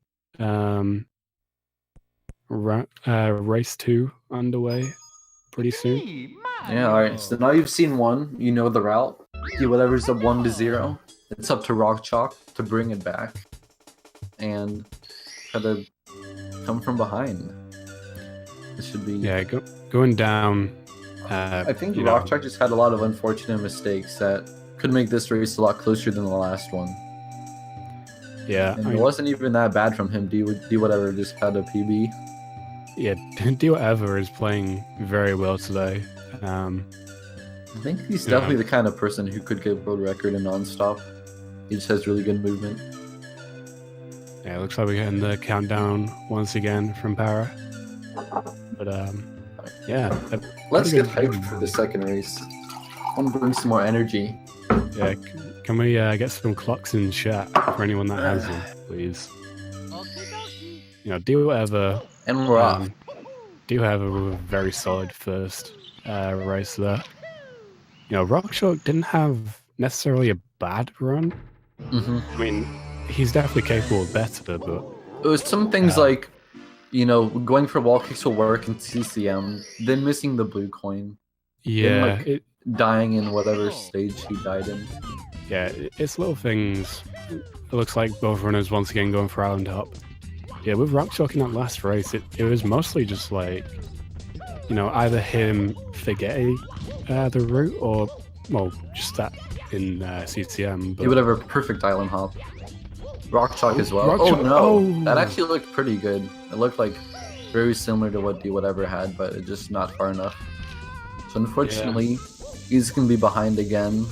Speaker 2: race 2 underway pretty soon.
Speaker 1: Yeah, alright. So now you've seen one, you know the route. Whatever's a 1-0. It's up to RockChalk to bring it back. And try to come from behind. This should be...
Speaker 2: Yeah, going down...
Speaker 1: I think RockChalk just had a lot of unfortunate mistakes that could make this race a lot closer than the last one.
Speaker 2: Yeah.
Speaker 1: And it wasn't even that bad from him. Dwhatever just had a PB.
Speaker 2: Yeah, Dwhatever is playing very well today.
Speaker 1: I think he's definitely the kind of person who could get world record in Nonstop. He just has really good movement.
Speaker 2: Yeah, it looks like we're getting the countdown once again from Para. But yeah.
Speaker 1: Let's get hyped for the second race. I want to bring some more energy.
Speaker 2: Yeah, can we get some clocks in chat for anyone that has them, please? You know, Dwhatever.
Speaker 1: And we're off.
Speaker 2: Dwhatever with a very solid first race there. You know, RockChalk didn't have necessarily a bad run. I mean, he's definitely capable of better, but...
Speaker 1: It was some things like, you know, going for wall kicks will work in CCM, then missing the blue coin.
Speaker 2: Yeah.
Speaker 1: Then, like, dying in whatever stage he died in.
Speaker 2: Yeah, it's little things. It looks like both runners once again going for island hop. Yeah, with RockChalk in that last race, it was mostly just like, you know, either him forgetting the route or, well, just that in CCM. But...
Speaker 1: Whatever, perfect island hop. RockChalk as well.
Speaker 2: RockChalk,
Speaker 1: oh no, that actually looked pretty good. It looked like very similar to what Dwhatever had, but it just not far enough. So unfortunately, he's gonna be behind again.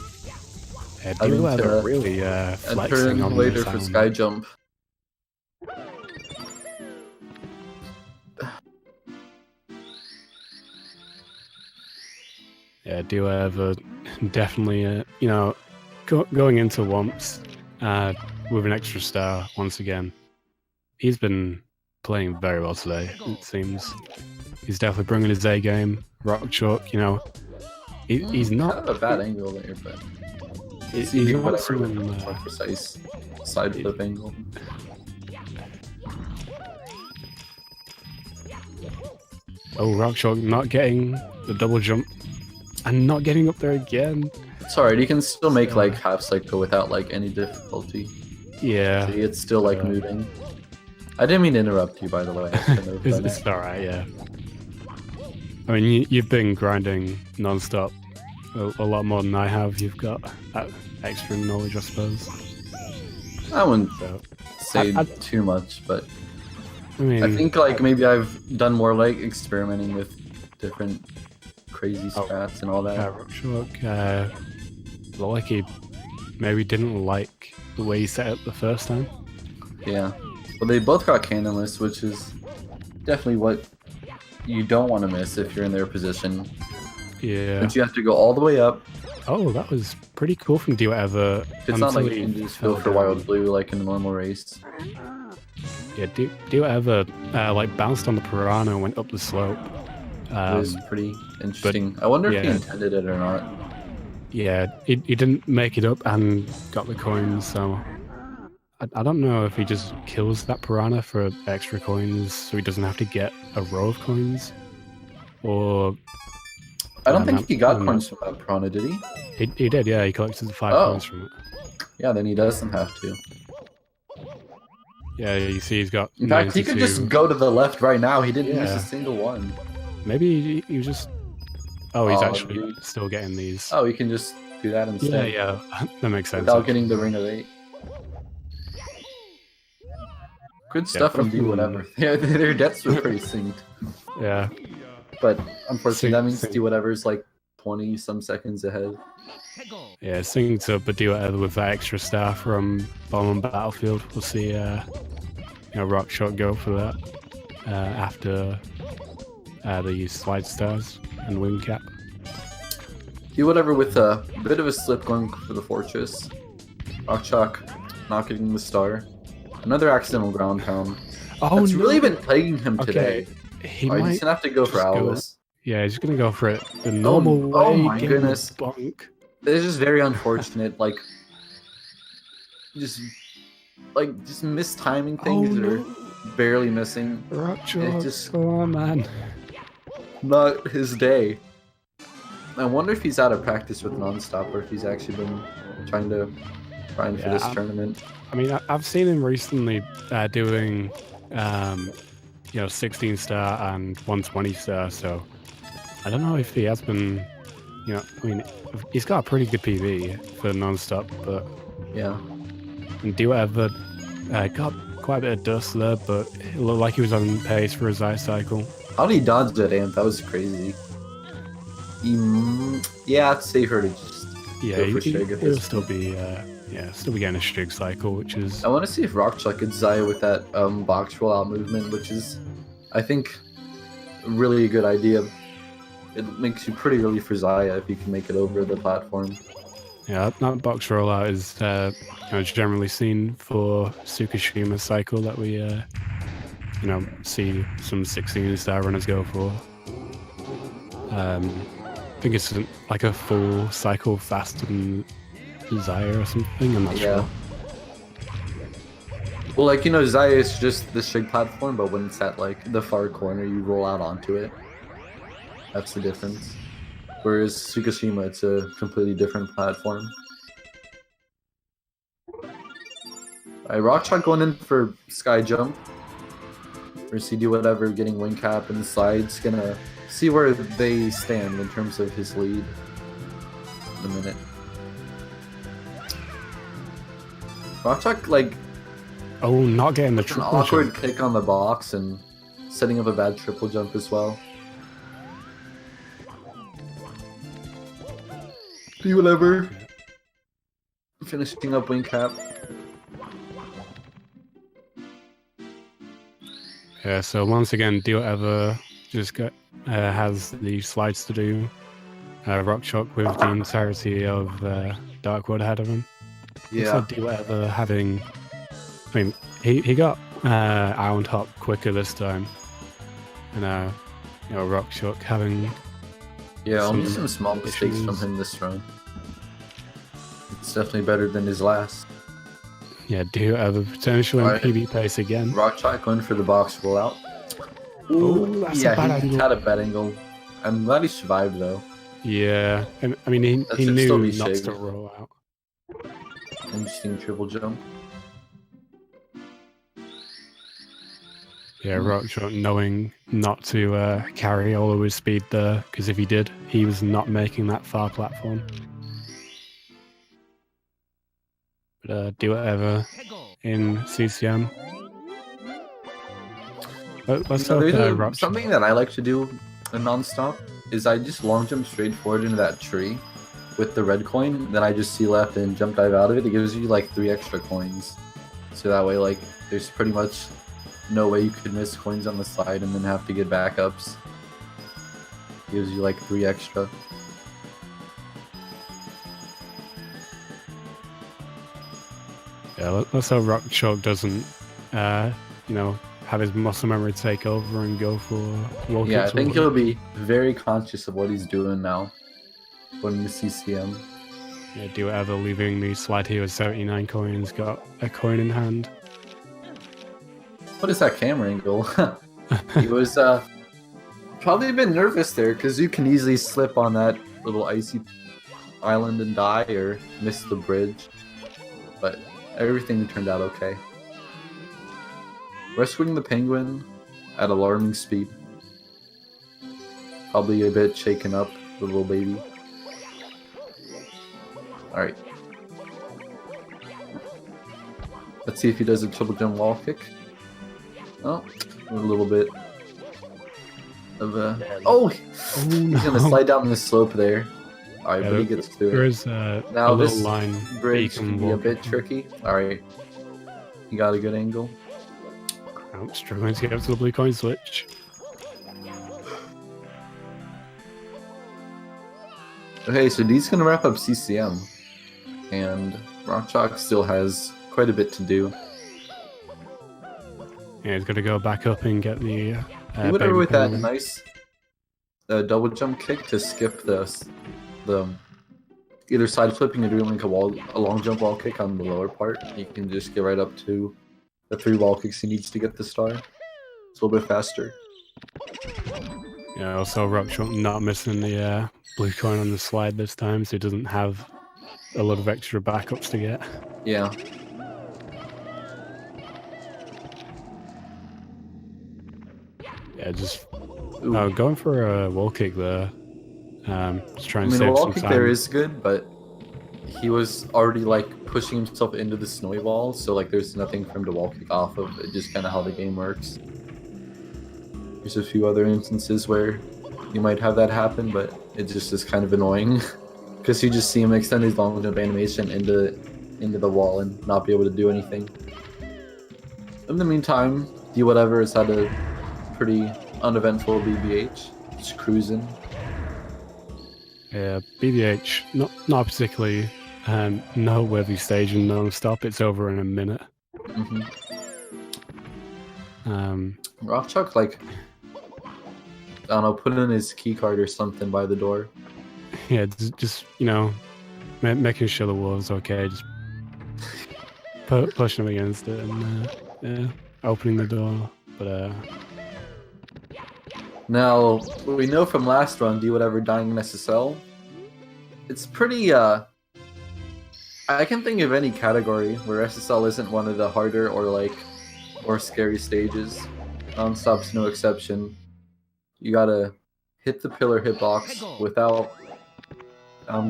Speaker 2: Yeah, Dwhatever really flexing on
Speaker 1: later for sky jump.
Speaker 2: Yeah, Dwhatever definitely, you know, going into Womps with an extra star once again. He's been playing very well today, it seems. He's definitely bringing his A game. RockChalk, you know, he's not...
Speaker 1: Kind of a bad angle there, but... See,
Speaker 2: He's
Speaker 1: do
Speaker 2: not
Speaker 1: whatever with
Speaker 2: someone,
Speaker 1: a more precise side flip angle.
Speaker 2: Oh, RockChalk not getting the double jump and not getting up there again.
Speaker 1: It's alright, you can still make
Speaker 2: So-
Speaker 1: like half cycle without like any difficulty.
Speaker 2: Yeah.
Speaker 1: See, it's still like moving. I didn't mean to interrupt you, by the way. I shouldn't have done
Speaker 2: It's
Speaker 1: it.
Speaker 2: alright, yeah. I mean, you've been grinding non-stop a lot more than I have. You've got that extra knowledge, I suppose.
Speaker 1: I wouldn't
Speaker 2: So,
Speaker 1: say
Speaker 2: I-
Speaker 1: too much, but
Speaker 2: I mean,
Speaker 1: I think like maybe I've done more like experimenting with different crazy strats and all that.
Speaker 2: RockChalk, looked like he maybe didn't like the way he set it the first time.
Speaker 1: Yeah. Well, they both got cannonless, which is definitely what you don't want to miss if you're in their position.
Speaker 2: Yeah.
Speaker 1: But you have to go all the way up.
Speaker 2: Oh, that was pretty cool from Dwhatever.
Speaker 1: It's not like
Speaker 2: until
Speaker 1: you
Speaker 2: he
Speaker 1: can just go
Speaker 2: fell
Speaker 1: for
Speaker 2: down.
Speaker 1: Wild Blue like in a normal race.
Speaker 2: Yeah, Dwhatever like bounced on the piranha and went up the slope.
Speaker 1: It was pretty interesting. I wonder if he
Speaker 2: yeah.
Speaker 1: intended it or not.
Speaker 2: Yeah, he didn't make it up and got the coins, so I don't know if he just kills that piranha for extra coins so he doesn't have to get a row of coins, or
Speaker 1: I don't think
Speaker 2: not-
Speaker 1: he got
Speaker 2: I'm
Speaker 1: points from that piranha, did he?
Speaker 2: he did. Yeah, he collected the 5
Speaker 1: Oh.
Speaker 2: coins from it.
Speaker 1: Yeah, then he doesn't have to.
Speaker 2: Yeah, you see, he's got.
Speaker 1: In fact, he could
Speaker 2: 92.
Speaker 1: just go to the left right now. He didn't miss
Speaker 2: Yeah.
Speaker 1: a single one.
Speaker 2: Maybe he was just. Oh, he's
Speaker 1: Oh,
Speaker 2: actually
Speaker 1: dude.
Speaker 2: still getting these.
Speaker 1: Oh, he can just do that
Speaker 2: yeah,
Speaker 1: instead.
Speaker 2: yeah, that makes sense.
Speaker 1: Without getting the ring of 8. Good stuff from Dwhatever. Yeah, their deaths were pretty synced.
Speaker 2: Yeah,
Speaker 1: But unfortunately, that means
Speaker 2: Sync.
Speaker 1: Dwhatever's like 20 some seconds ahead.
Speaker 2: yeah, synced up, but Dwhatever with that extra star from Bomb on Battlefield. We'll see, RockChalk go for that after they use slide stars and wing cap.
Speaker 1: Dwhatever with a bit of a slip going for the fortress. RockChalk not getting the star. Another accidental ground pound.
Speaker 2: Oh,
Speaker 1: That's
Speaker 2: no.
Speaker 1: really been plaguing him today.
Speaker 2: He
Speaker 1: Oh, he's
Speaker 2: might.
Speaker 1: gonna have to go for
Speaker 2: just go-
Speaker 1: Alice.
Speaker 2: Yeah, he's gonna go for it the normal
Speaker 1: oh
Speaker 2: way.
Speaker 1: my
Speaker 2: give him a
Speaker 1: goodness.
Speaker 2: bonk.
Speaker 1: This is very unfortunate. Like, just mistiming things
Speaker 2: Oh,
Speaker 1: or
Speaker 2: no.
Speaker 1: barely missing.
Speaker 2: RockChalk,
Speaker 1: It just-
Speaker 2: come on, man.
Speaker 1: Not his day. I wonder if he's out of practice with Nonstop or if he's actually been trying to grind for
Speaker 2: Yeah,
Speaker 1: this
Speaker 2: I'm-
Speaker 1: tournament.
Speaker 2: I mean, I've seen him recently doing, 16 star and 120 star. So I don't know if he has been, I mean, he's got a pretty good PB for Nonstop, but
Speaker 1: Yeah.
Speaker 2: and Dwhatever got quite a bit of dust there, but it looked like he was on pace for his ice cycle.
Speaker 1: How did he dodge that amp? That was crazy. Yeah, it's safer to just
Speaker 2: Yeah,
Speaker 1: go for Shig at
Speaker 2: he'll
Speaker 1: this
Speaker 2: still
Speaker 1: point.
Speaker 2: be, still be getting a Shig cycle, which is
Speaker 1: I want to see if RockChalk could Zaya with that box rollout movement, which is, I think, really a good idea. It makes you pretty early for Zaya if you can make it over the platform.
Speaker 2: yeah, that box rollout is generally seen for Tsukishima cycle that we see some 16 star runners go for. I think it's like a full cycle faster than Zaya or something. I'm not
Speaker 1: Yeah.
Speaker 2: sure.
Speaker 1: Well, like, Zaya is just the Shig platform, but when it's at, like, the far corner, you roll out onto it. That's the difference. Whereas Tsukishima, it's a completely different platform. Alright, RockChalk going in for Sky Jump. Or Dwhatever getting Wing Cap and Slides. Gonna see where they stand in terms of his lead in a minute. RockChalk, like,
Speaker 2: Oh, not getting the
Speaker 1: an
Speaker 2: triple
Speaker 1: awkward
Speaker 2: jump.
Speaker 1: kick on the box and setting up a bad triple jump as well. Dwhatever. Finishing up Wing Cap.
Speaker 2: Yeah, so once again, Dwhatever just has the slides to do. RockChalk with the entirety of Darkwood ahead of him.
Speaker 1: Yeah.
Speaker 2: Looks like Dwhatever having. I mean, he got Iron Top quicker this time, and RockChalk having.
Speaker 1: Yeah, only
Speaker 2: some
Speaker 1: some small mistakes from
Speaker 2: issues.
Speaker 1: him this run. It's definitely better than his last.
Speaker 2: Yeah, Dwhatever potential in
Speaker 1: Alright.
Speaker 2: PB pace again.
Speaker 1: RockChalk going for the box rollout.
Speaker 2: Oh, that's a
Speaker 1: yeah,
Speaker 2: bad
Speaker 1: he
Speaker 2: angle.
Speaker 1: had a bad angle. I'm glad he survived though.
Speaker 2: Yeah, and I mean
Speaker 1: That
Speaker 2: he
Speaker 1: should still
Speaker 2: knew
Speaker 1: be
Speaker 2: not
Speaker 1: shaved.
Speaker 2: to roll out.
Speaker 1: Interesting triple jump.
Speaker 2: Yeah, RockChalk knowing not to carry all of his speed there, because if he did, he was not making that far platform. But Dwhatever in CCM. Let's hope RockChalk.
Speaker 1: Something that I like to do in Nonstop is I just long jump straight forward into that tree with the red coin, then I just see left and jump dive out of it. It gives you like 3 extra coins. So that way like there's pretty much no way you could miss coins on the slide and then have to get backups. Gives you like 3 extra.
Speaker 2: Yeah, let's hope RockChalk doesn't, you know, have his muscle memory take over and go for wall
Speaker 1: Yeah, I
Speaker 2: kicks.
Speaker 1: think he'll be very conscious of what he's doing now. Going to CCM.
Speaker 2: Yeah, Dwhatever leaving the slide here with 79 coins, got a coin in hand.
Speaker 1: What is that camera angle? He was probably a bit nervous there because you can easily slip on that little icy island and die or miss the bridge. But everything turned out okay. Rescuing the penguin at alarming speed. Probably a bit shaken up, the little baby. Alright. Let's see if he does a triple jump wall kick. Oh, a little bit of a... Oh! He's gonna slide down the slope there. Alright, but he gets through it.
Speaker 2: There is a
Speaker 1: Now
Speaker 2: little
Speaker 1: this
Speaker 2: line
Speaker 1: bridge
Speaker 2: that you
Speaker 1: can be a bit tricky. Alright. You got a good angle.
Speaker 2: I'm struggling to get up to the blue coin switch.
Speaker 1: Okay, so D's gonna wrap up CCM. And RockChalk still has quite a bit to do.
Speaker 2: Yeah, he's got to go back up and get the.
Speaker 1: He went over
Speaker 2: baby
Speaker 1: with that
Speaker 2: penguin.
Speaker 1: nice double jump kick to skip the either side flipping or doing like a long jump wall kick on the lower part. You can just get right up to the 3 wall kicks he needs to get the star. It's a little bit faster.
Speaker 2: Yeah, also RockChalk not missing the blue coin on the slide this time, so he doesn't have a lot of extra backups to get.
Speaker 1: Yeah.
Speaker 2: Yeah, just going for a wall kick there. Just trying to
Speaker 1: I mean, a
Speaker 2: save
Speaker 1: wall
Speaker 2: some
Speaker 1: kick
Speaker 2: time.
Speaker 1: there is good, but he was already like pushing himself into the snowy wall, so like there's nothing for him to wall kick off of. It's just kind of how the game works. There's a few other instances where you might have that happen, but it just is kind of annoying because you just see him extend his long jump animation into the wall and not be able to do anything. In the meantime, Dwhatever has had a pretty uneventful BBH, just cruising.
Speaker 2: Yeah, BBH, not particularly noteworthy stage in Nonstop. It's over in a minute.
Speaker 1: RockChalk, like, I don't know, put in his key card or something by the door.
Speaker 2: Yeah, just you know, making sure the wall's okay. Just pushing him against it and yeah, opening the door. But
Speaker 1: now we know from last run, Dwhatever dying in SSL. It's pretty. I can think of any category where SSL isn't one of the harder or like more scary stages. Nonstop's no exception. You gotta hit the pillar hitbox without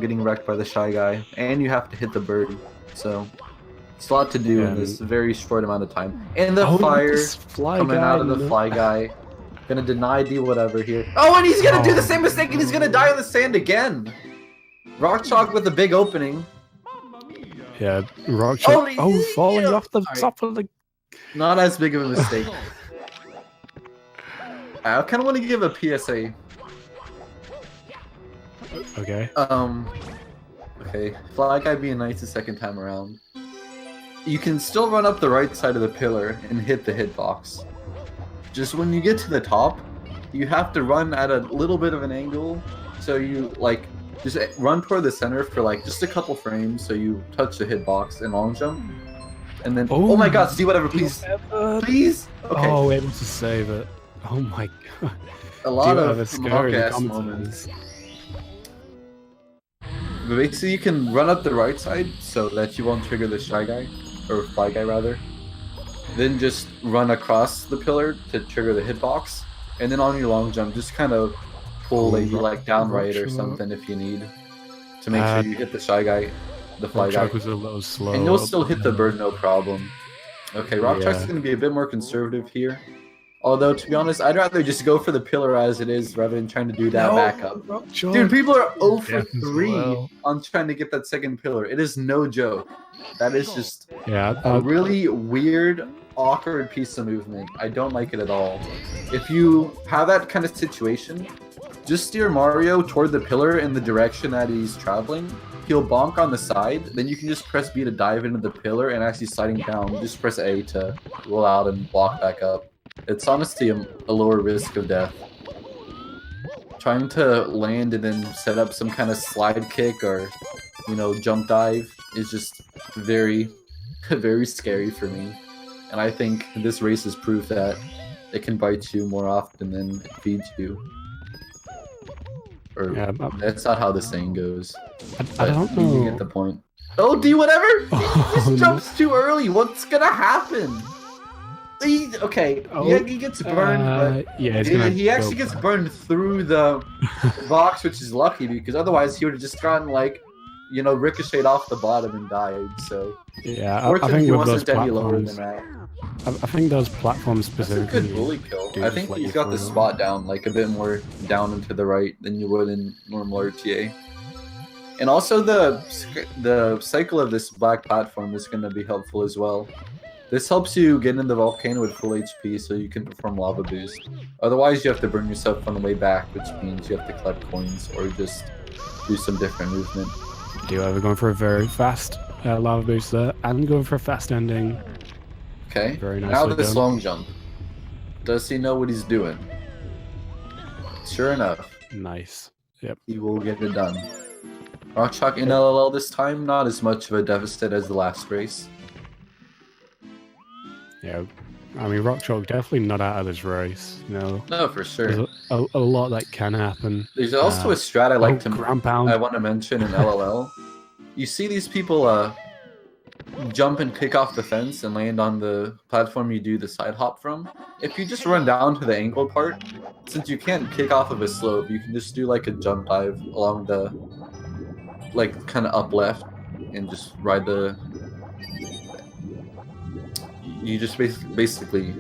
Speaker 1: getting wrecked by the shy guy, and you have to hit the bird. So it's a lot to do in this very short amount of time. And the fire coming out of the fly guy, gonna deny Dwhatever here. Oh, and he's gonna do the same mistake, and he's gonna die on the sand again. RockChalk with the big opening.
Speaker 2: yeah, RockChalk. Falling off the
Speaker 1: Alright.
Speaker 2: top of the.
Speaker 1: Not as big of a mistake. I kind of want to give a PSA.
Speaker 2: Okay.
Speaker 1: Okay. Fly guy being nice the second time around. You can still run up the right side of the pillar and hit the hitbox. Just when you get to the top, you have to run at a little bit of an angle, so you like just run toward the center for like just a couple frames, so you touch the hitbox and long jump, and then oh my God, do whatever, please, please. Okay.
Speaker 2: Oh, able to save it. Oh my God.
Speaker 1: A lot
Speaker 2: Dwhatever
Speaker 1: of
Speaker 2: scary
Speaker 1: mock-ass
Speaker 2: commentators.
Speaker 1: moments. But basically, you can run up the right side so that you won't trigger the Shy Guy, or Fly Guy rather. Then just run across the pillar to trigger the hitbox, and then on your long jump, just kind of pull maybe like down right or something if you need to make sure you hit the Shy Guy, the Fly Guy.
Speaker 2: RockChalk was a little slow.
Speaker 1: And you'll still hit the bird no problem. Okay, RockChalk's
Speaker 2: Yeah.
Speaker 1: going to be a bit more conservative here. Although, to be honest, I'd rather just go for the pillar as it is rather than trying to do that backup.
Speaker 2: RockChalk.
Speaker 1: Dude, people are 0 for
Speaker 2: Yeah, as
Speaker 1: 3
Speaker 2: well.
Speaker 1: on trying to get that second pillar. It is no joke. That is just
Speaker 2: Yeah,
Speaker 1: a really weird, awkward piece of movement. I don't like it at all. If you have that kind of situation, just steer Mario toward the pillar in the direction that he's traveling. He'll bonk on the side, then you can just press B to dive into the pillar, and as he's sliding down, just press A to roll out and walk back up. It's honestly a lower risk of death. Trying to land and then set up some kind of slide kick or, you know, jump dive is just very, very scary for me. And I think this race is proof that it can bite you more often than it feeds you. Or
Speaker 2: Yeah,
Speaker 1: that's not how the saying goes.
Speaker 2: I don't
Speaker 1: You
Speaker 2: know.
Speaker 1: get the point. Oh, do whatever! He just
Speaker 2: no.
Speaker 1: jumps too early. What's gonna happen? Okay, he gets burned, but
Speaker 2: yeah, it's gonna
Speaker 1: he actually
Speaker 2: go
Speaker 1: gets burned through the box, which is lucky because otherwise he would have just gotten like, you know, ricocheted off the bottom and died. So
Speaker 2: Yeah, I
Speaker 1: fortunately,
Speaker 2: think
Speaker 1: he
Speaker 2: with those
Speaker 1: wasn't any lower
Speaker 2: platforms,
Speaker 1: than that.
Speaker 2: I think those platforms
Speaker 1: That's a
Speaker 2: specifically.
Speaker 1: good bully kill.
Speaker 2: do
Speaker 1: I
Speaker 2: just
Speaker 1: think
Speaker 2: let
Speaker 1: he's
Speaker 2: you
Speaker 1: got the
Speaker 2: fall
Speaker 1: spot down like a bit more down and to the right than you would in normal RTA. And also the cycle of this black platform is going to be helpful as well. This helps you get in the volcano with full HP so you can perform lava boost. Otherwise you have to burn yourself on the way back, which means you have to collect coins or just do some different movement.
Speaker 2: Dwhatever going for a very fast lava boost there, and going for a fast ending.
Speaker 1: Okay,
Speaker 2: Very
Speaker 1: now
Speaker 2: nicely
Speaker 1: this
Speaker 2: done.
Speaker 1: long jump. Does he know what he's doing? Sure enough,
Speaker 2: Nice.
Speaker 1: he will get it done. RockChalk in LLL this time, not as much of a deficit as the last race.
Speaker 2: Yeah, I mean RockChalk definitely not out of this race. You know,
Speaker 1: No, for
Speaker 2: there's
Speaker 1: sure.
Speaker 2: a lot that can happen.
Speaker 1: There's also a strat I like to
Speaker 2: ground pound.
Speaker 1: I want to mention in LLL. You see these people jump and kick off the fence and land on the platform you do the side hop from. If you just run down to the angled part, since you can't kick off of a slope, you can just do like a jump dive along the, like, kind of up left and just ride the... You just basically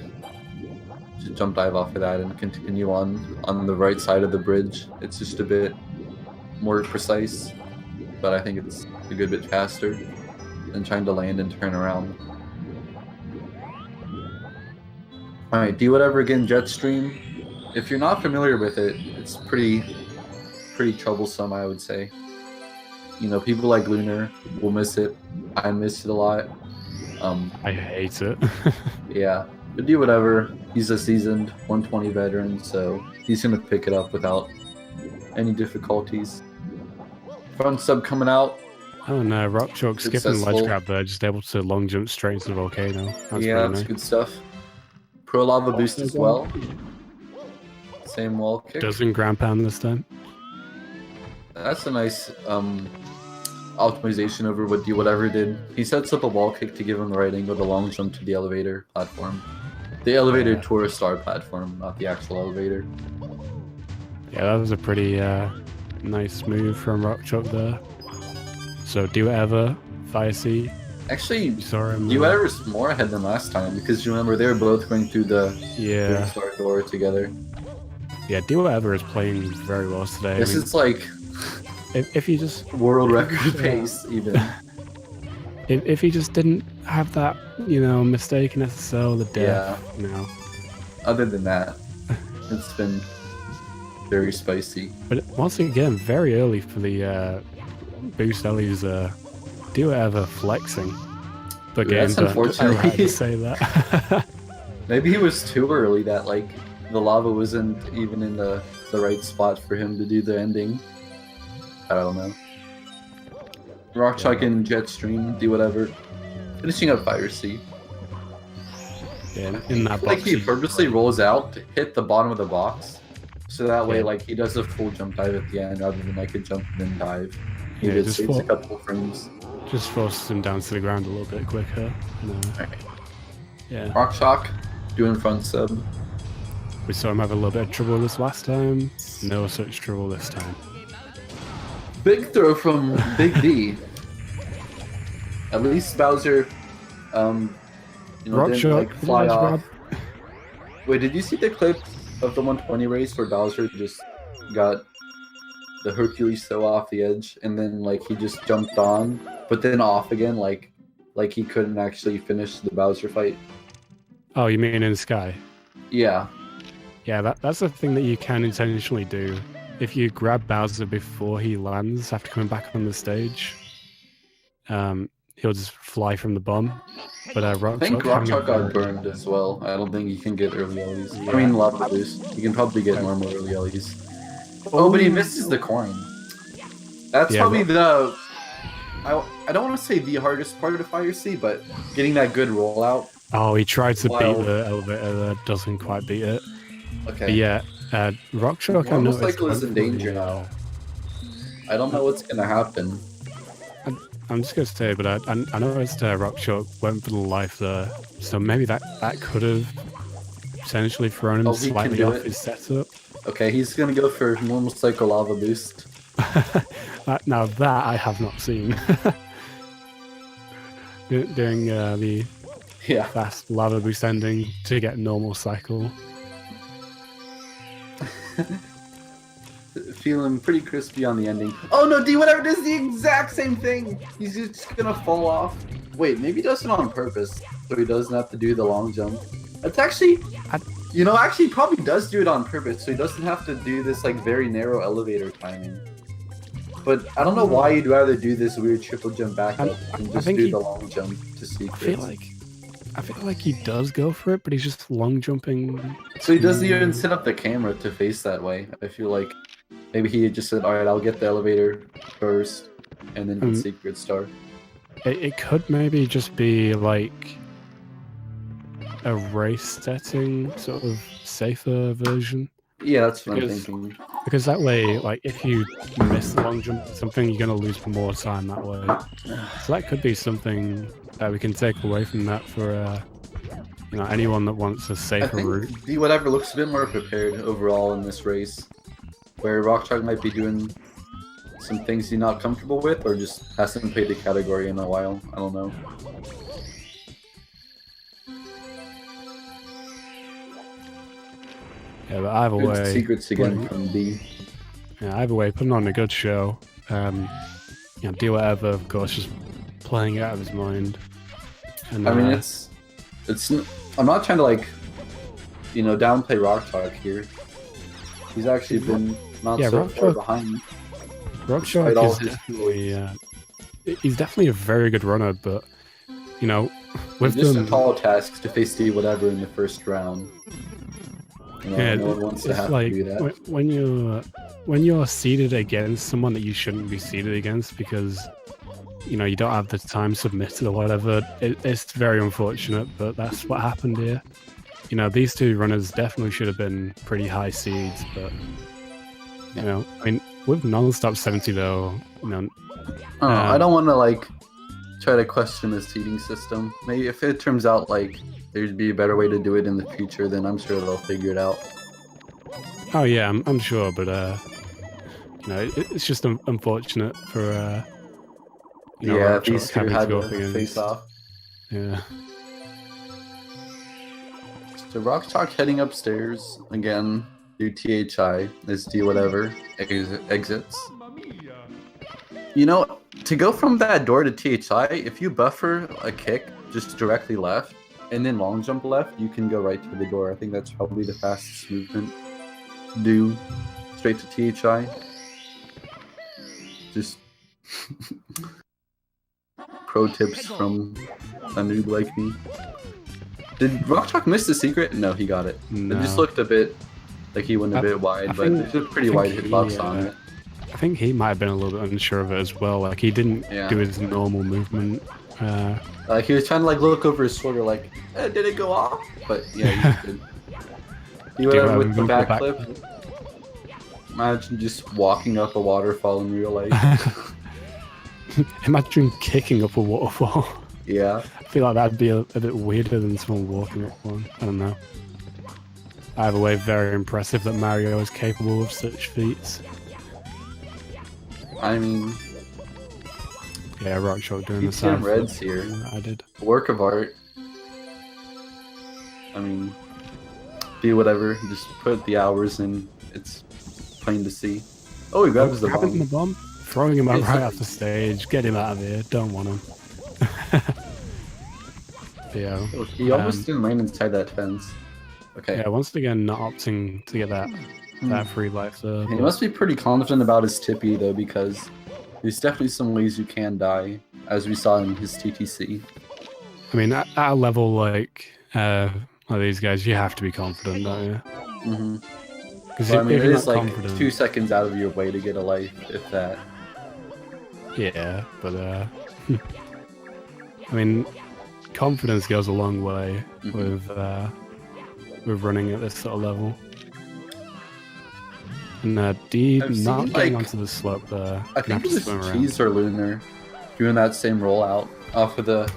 Speaker 1: just jump dive off of that and continue on the right side of the bridge. It's just a bit more precise, but I think it's a good bit faster than trying to land and turn around. Alright, Dwhatever again, Jetstream. If you're not familiar with it, it's pretty troublesome, I would say. You know, people like Lunar will miss it. I miss it a lot.
Speaker 2: I hate it.
Speaker 1: Yeah, but Dwhatever, he's a seasoned 120 veteran, so he's gonna pick it up without any difficulties. Front sub coming out.
Speaker 2: Oh no, RockChalk skipping
Speaker 1: Successful.
Speaker 2: ledge grab there, just able to long jump straight into the volcano. That's
Speaker 1: Yeah,
Speaker 2: pretty
Speaker 1: that's
Speaker 2: nice.
Speaker 1: good stuff. Pro lava boost as well. Same wall kick.
Speaker 2: Doesn't ground pound this time.
Speaker 1: That's a nice optimization over what Dwhatever did. He sets up a wall kick to give him the right angle to long jump to the elevator platform. The elevator tourist star platform, not the actual elevator.
Speaker 2: Yeah, that was a pretty nice move from RockChalk there. So Dwhatever, Fire Sea,
Speaker 1: Actually,
Speaker 2: you saw him.
Speaker 1: Dwhatever's more ahead than last time because you remember they were both going through the
Speaker 2: Yeah,
Speaker 1: star door together.
Speaker 2: yeah, Dwhatever is playing very well today.
Speaker 1: This
Speaker 2: I mean,
Speaker 1: is like
Speaker 2: if he just
Speaker 1: world record pace, even.
Speaker 2: if he just didn't have that, you know, mistake in SSL, the death, you know.
Speaker 1: Other than that, it's been very spicy.
Speaker 2: But once again, very early for the boost Ellie's Dwhatever flexing. But
Speaker 1: Yeah,
Speaker 2: again,
Speaker 1: that's unfortunate.
Speaker 2: I had to say that.
Speaker 1: Maybe he was too early that like the lava wasn't even in the right spot for him to do the ending. I don't know. RockChalk and Jetstream, do whatever. Finishing up Fire C.
Speaker 2: Yeah, in that
Speaker 1: Like
Speaker 2: box.
Speaker 1: he purposely rolls out to hit the bottom of the box, so that way
Speaker 2: Yeah.
Speaker 1: like he does a full jump dive at the end rather than like a jump and then dive. He
Speaker 2: Yeah,
Speaker 1: just
Speaker 2: just
Speaker 1: saves a
Speaker 2: for-
Speaker 1: couple frames.
Speaker 2: Just forces him down to the ground a little bit quicker. No.
Speaker 1: Alright.
Speaker 2: Yeah.
Speaker 1: RockChalk doing front sub.
Speaker 2: We saw him have a little bit of trouble this last time. No such trouble this time.
Speaker 1: Big throw from Big D. At least Bowser, didn't
Speaker 2: RockChalk,
Speaker 1: like fly
Speaker 2: nice
Speaker 1: off.
Speaker 2: grab.
Speaker 1: Wait, did you see the clip of the 120 race where Bowser just got the Hercules throw off the edge and then like he just jumped on, but then off again, like he couldn't actually finish the Bowser fight?
Speaker 2: Oh, you mean in the sky?
Speaker 1: Yeah.
Speaker 2: Yeah, that's the thing that you can intentionally do. If you grab Bowser before he lands after coming back on the stage, he'll just fly from the bomb. But
Speaker 1: I think RockChalk got burned as well. I don't think you can get early Ellie's. I mean, lava boost. You can probably get normal early Ellie's. Oh, but he misses the coin. That's probably the... I don't want to say the hardest part of Fire C, but getting that good rollout.
Speaker 2: Oh, he tried to beat the elevator that doesn't quite beat it.
Speaker 1: Okay.
Speaker 2: But yeah, RockChalk, I
Speaker 1: Normal
Speaker 2: noticed
Speaker 1: cycle is in danger now. I don't know what's gonna happen.
Speaker 2: I'm just gonna say, but I noticed RockChalk went for the life there, so maybe that could have potentially thrown him slightly off his setup.
Speaker 1: Okay, he's gonna go for normal cycle lava boost.
Speaker 2: Now that I have not seen. Doing the fast lava boost ending to get normal cycle.
Speaker 1: Feeling pretty crispy on the ending. Oh no, Dwhatever does the exact same thing! He's just gonna fall off. Wait, maybe he does it on purpose, so he doesn't have to do the long jump. That's actually... actually probably does do it on purpose, so he doesn't have to do this like very narrow elevator timing. But I don't know why you'd rather do this weird triple jump back up than just do the long jump to secrets.
Speaker 2: I feel like he does go for it, but he's just long jumping.
Speaker 1: So he doesn't even set up the camera to face that way. I feel like maybe he just said, "All right, I'll get the elevator first, and then get secret star."
Speaker 2: It could maybe just be like a race setting, sort of safer version.
Speaker 1: Yeah, that's what I'm thinking.
Speaker 2: Because that way, like, if you miss the long jump or something, you're gonna lose more time that way. So that could be something that we can take away from that for, anyone that wants a safer route.
Speaker 1: Dwhatever looks a bit more prepared overall in this race, where RockChalk might be doing some things he's not comfortable with, or just hasn't played the category in a while. I don't know.
Speaker 2: Yeah, but either way,
Speaker 1: secrets again from D.
Speaker 2: Yeah, either way, putting on a good show. Dwhatever, of course, just playing it out of his mind. And,
Speaker 1: I mean, it's. I'm not trying to downplay RockChalk here. He's actually been not so far behind.
Speaker 2: RockChalk is definitely. He's definitely a very good runner, but with
Speaker 1: just a tall task to face Dwhatever in the first round. No one wants to have to do that.
Speaker 2: When you're seeded against someone that you shouldn't be seeded against because you don't have the time submitted or whatever, it's very unfortunate, but that's what happened here. These two runners definitely should have been pretty high seeds, but I mean, with Nonstop 70 though,
Speaker 1: I don't want to try to question the seeding system. Maybe if it turns out there'd be a better way to do it in the future, then I'm sure they'll figure it out.
Speaker 2: Oh yeah, I'm sure, but it's just unfortunate for
Speaker 1: these two had to face off.
Speaker 2: Yeah.
Speaker 1: So RockChalk heading upstairs again through THI as Dwhatever exits. To go from that door to THI, if you buffer a kick just directly left and then long jump left, you can go right to the door. I think that's probably the fastest movement to do straight to THI. Just pro tips from a noob like me. Did RockChalk miss the secret? No, he got it.
Speaker 2: No.
Speaker 1: It just looked a bit like he went a bit wide, but there's a pretty wide hitbox on it.
Speaker 2: I think he might have been a little bit unsure of it as well. Like he didn't do his normal movement.
Speaker 1: Like he was trying to like look over his shoulder, like, did it go off? But yeah, he did. He went with the backflip. Imagine just walking up a waterfall in real life.
Speaker 2: Imagine kicking up a waterfall.
Speaker 1: Yeah.
Speaker 2: I feel like that'd be a bit weirder than someone walking up one. I don't know. Either way, very impressive that Mario is capable of such feats.
Speaker 1: I mean,
Speaker 2: yeah, RockChalk doing the
Speaker 1: Team
Speaker 2: side
Speaker 1: Reds here.
Speaker 2: I did.
Speaker 1: Work of art. I mean, do whatever. Just put the hours in. It's plain to see. Oh, he grabs the bomb.
Speaker 2: Grabbing the bomb, throwing him out right off the stage. Get him out of here. Don't want him. Yeah.
Speaker 1: Oh, he almost didn't land inside that fence. Okay.
Speaker 2: Yeah, once again, not opting to get that free life there.
Speaker 1: He must be pretty confident about his tippy though, because there's definitely some ways you can die, as we saw in his TTC.
Speaker 2: I mean, at a level like these guys, you have to be confident, don't you?
Speaker 1: Mm-hmm.
Speaker 2: Because
Speaker 1: I mean, it is like 2 seconds out of your way to get a life, if that.
Speaker 2: Yeah, but I mean, confidence goes a long way with running at this sort of level. And D not getting onto the slope there.
Speaker 1: I think it was Cheese or Lunar doing that same rollout off of the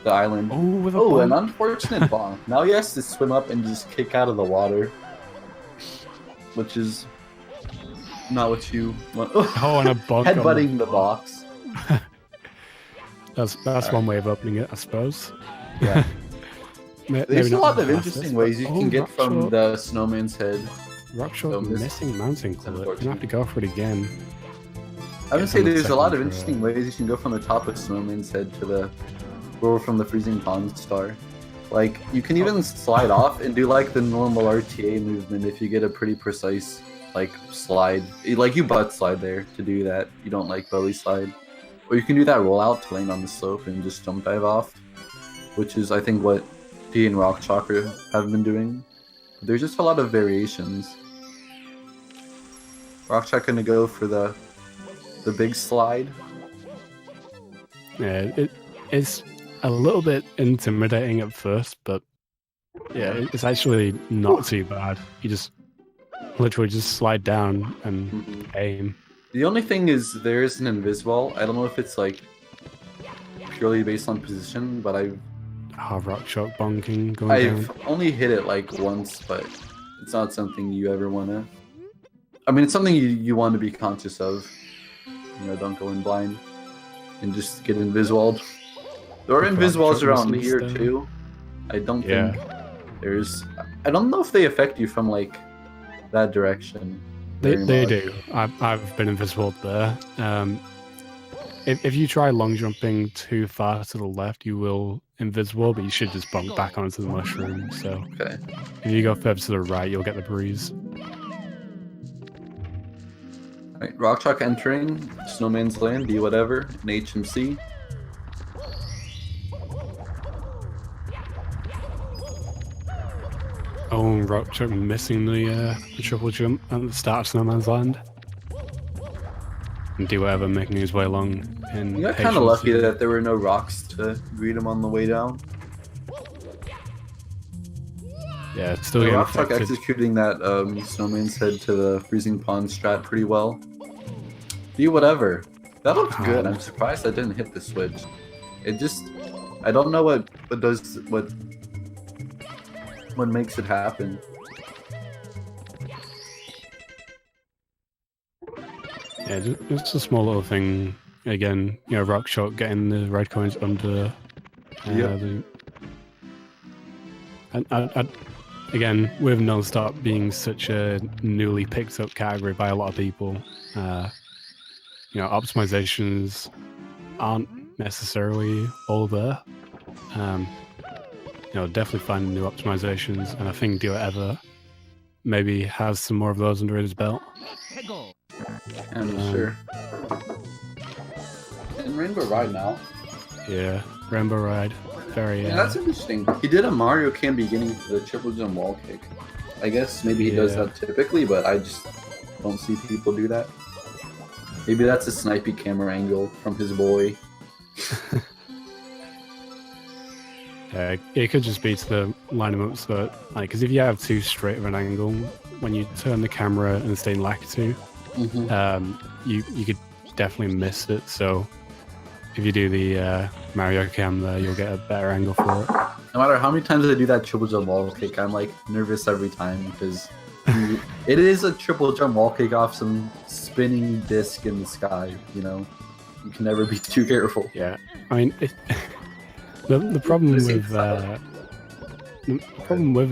Speaker 1: island.
Speaker 2: Oh, with a
Speaker 1: an unfortunate bonk. Now he has to swim up and just kick out of the water, which is not what you want.
Speaker 2: Oh, and a bonk.
Speaker 1: Headbutting the box.
Speaker 2: That's one way of opening it, I suppose.
Speaker 1: Yeah. There's a lot of
Speaker 2: interesting
Speaker 1: interesting ways you can get from the snowman's head.
Speaker 2: RockChalk missing mountain clip. You're gonna have to go for it again.
Speaker 1: I would say there's a lot of interesting ways you can go from the top of snowman's head to the roll from the freezing pond star. Like you can even slide off and do like the normal RTA movement if you get a pretty precise like slide. Like you butt slide there to do that. You don't like belly slide. Or you can do that rollout to land on the slope and just jump dive off, which is I think what D and RockChalk have been doing. There's just a lot of variations. RockChalk gonna go for the big slide.
Speaker 2: Yeah, it's a little bit intimidating at first, but yeah, it's actually not too bad. You just literally just slide down and aim.
Speaker 1: The only thing is there is an invisible. I don't know if it's like purely based on position, but
Speaker 2: RockChalk bonking going down.
Speaker 1: I've only hit it like once, but it's not something you ever want to. I mean, it's something you want to be conscious of. You know, don't go in blind and just get invisibled. There are invisibles around here too. I don't think there's. I don't know if they affect you from like that direction.
Speaker 2: They do. I've been invisible there. If you try long jumping too far to the left, you will invisible, but you should just bump back onto the mushroom. So if you go further to the right, you'll get the breeze.
Speaker 1: Right, RockChalk entering Snowman's Land, Dwhatever, and HMC.
Speaker 2: Oh, RockChalk missing the triple jump at the start of Snowman's Land. And Dwhatever making his way along in
Speaker 1: You got kind of lucky that there were no rocks to greet him on the way down.
Speaker 2: Yeah, it's still getting
Speaker 1: RockChalk executing that Snowman's Head to the freezing pond strat pretty well. Dwhatever. That looks good. I'm surprised I didn't hit the switch. It just, I don't know what makes it happen.
Speaker 2: Yeah, just a small little thing. Again, you know, RockChalk getting the red coins under the. And again, with Nonstop being such a newly picked up category by a lot of people, you know, optimizations aren't necessarily all there. You know, definitely finding new optimizations, and I think Dwhatever maybe has some more of those under his belt.
Speaker 1: I'm sure. In Rainbow Ride now.
Speaker 2: Yeah, Rainbow Ride. Very.
Speaker 1: Yeah, that's interesting. He did a Mario Can beginning for the triple jump wall kick. I guess maybe he does that typically, but I just don't see people do that. Maybe that's a snipey camera angle from his boy.
Speaker 2: It could just be to line them up so that, like, because if you have too straight of an angle, when you turn the camera and stay in lag 2, you could definitely miss it. So if you do the Mario cam there, you'll get a better angle for it.
Speaker 1: No matter how many times I do that triple jump wall kick, I'm like nervous every time because it is a triple jump wall kick off some spinning disc in the sky. You know, you can never be too careful.
Speaker 2: Yeah, I mean, the problem with